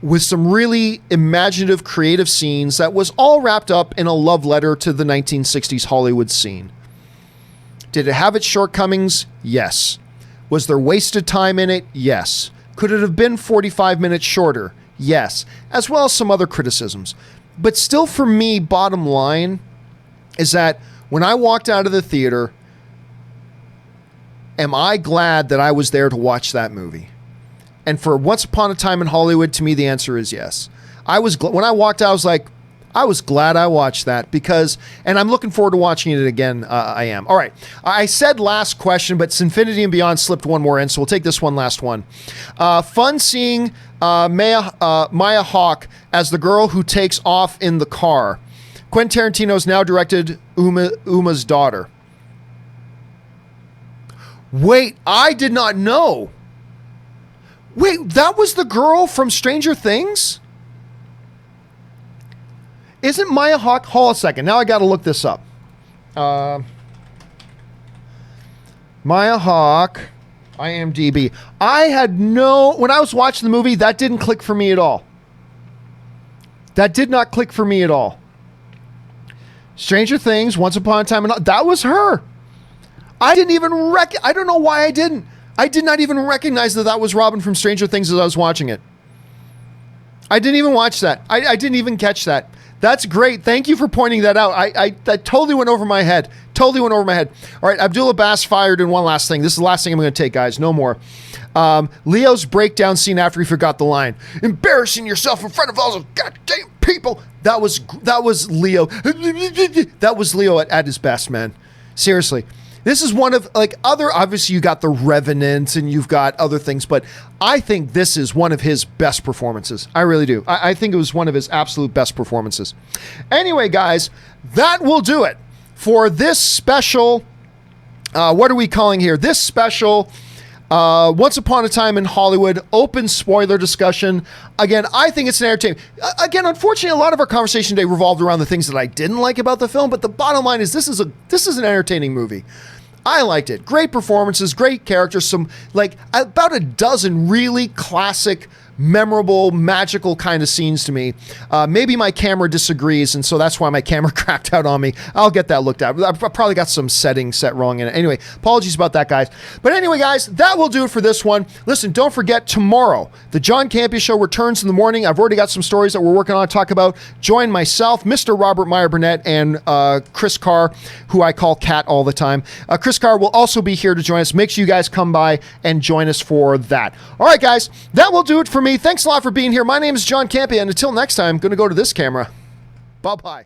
with some really imaginative, creative scenes that was all wrapped up in a love letter to the 1960s Hollywood scene. Did it have its shortcomings? Yes. Was there wasted time in it? Yes. Could it have been 45 minutes shorter? Yes. As well as some other criticisms. But still, for me, bottom line is that when I walked out of the theater, am I glad that I was there to watch that movie? And for Once Upon a Time in Hollywood, to me, the answer is yes. When I walked out, I was glad I watched that because, and I'm looking forward to watching it again. I am. All right. I said last question, but Sinfinity and Beyond slipped one more in, so we'll take this one last one. Fun seeing Maya Hawke as the girl who takes off in the car. Quentin Tarantino's now directed Uma's daughter. Wait, I did not know. Wait, that was the girl from Stranger Things? Isn't Maya Hawke... Hold a second. Now I got to look this up. Maya Hawke, IMDb. When I was watching the movie, that didn't click for me at all. That did not click for me at all. Stranger Things, Once Upon a Time, that was her. I didn't even I don't know why I didn't. I did not even recognize that was Robin from Stranger Things as I was watching it. I didn't even watch that. I didn't even catch that. That's great. Thank you for pointing that out. That totally went over my head. Totally went over my head. All right, Abdullah Bass fired in one last thing. This is the last thing I'm going to take, guys. No more. Leo's breakdown scene after he forgot the line. Embarrassing yourself in front of all those goddamn people. That was Leo. That was Leo at his best, man. Seriously. This is one of, obviously you got The Revenant and you've got other things, but I think this is one of his best performances. I really do. I think it was one of his absolute best performances. Anyway, guys, that will do it for this special, what are we calling here? This special Once Upon a Time in Hollywood open spoiler discussion. Again, I think it's an entertainment. Again, unfortunately, a lot of our conversation today revolved around the things that I didn't like about the film, but the bottom line is this is an entertaining movie. I liked it. Great performances, great characters, some about a dozen really classic, memorable, magical kind of scenes to me. Maybe my camera disagrees, and so that's why my camera cracked out on me. I'll get that looked at. I've probably got some settings set wrong in it. Anyway, apologies about that, guys. But anyway, guys, that will do it for this one. Listen, don't forget, tomorrow, the John Campea Show returns in the morning. I've already got some stories that we're working on to talk about. Join myself, Mr. Robert Meyer Burnett, and Chris Carr, who I call Cat all the time. Chris Carr will also be here to join us. Make sure you guys come by and join us for that. All right, guys, that will do it for me. Thanks a lot for being here. My name is John Campea, and until next time, I'm going to go to this camera. Bye-bye.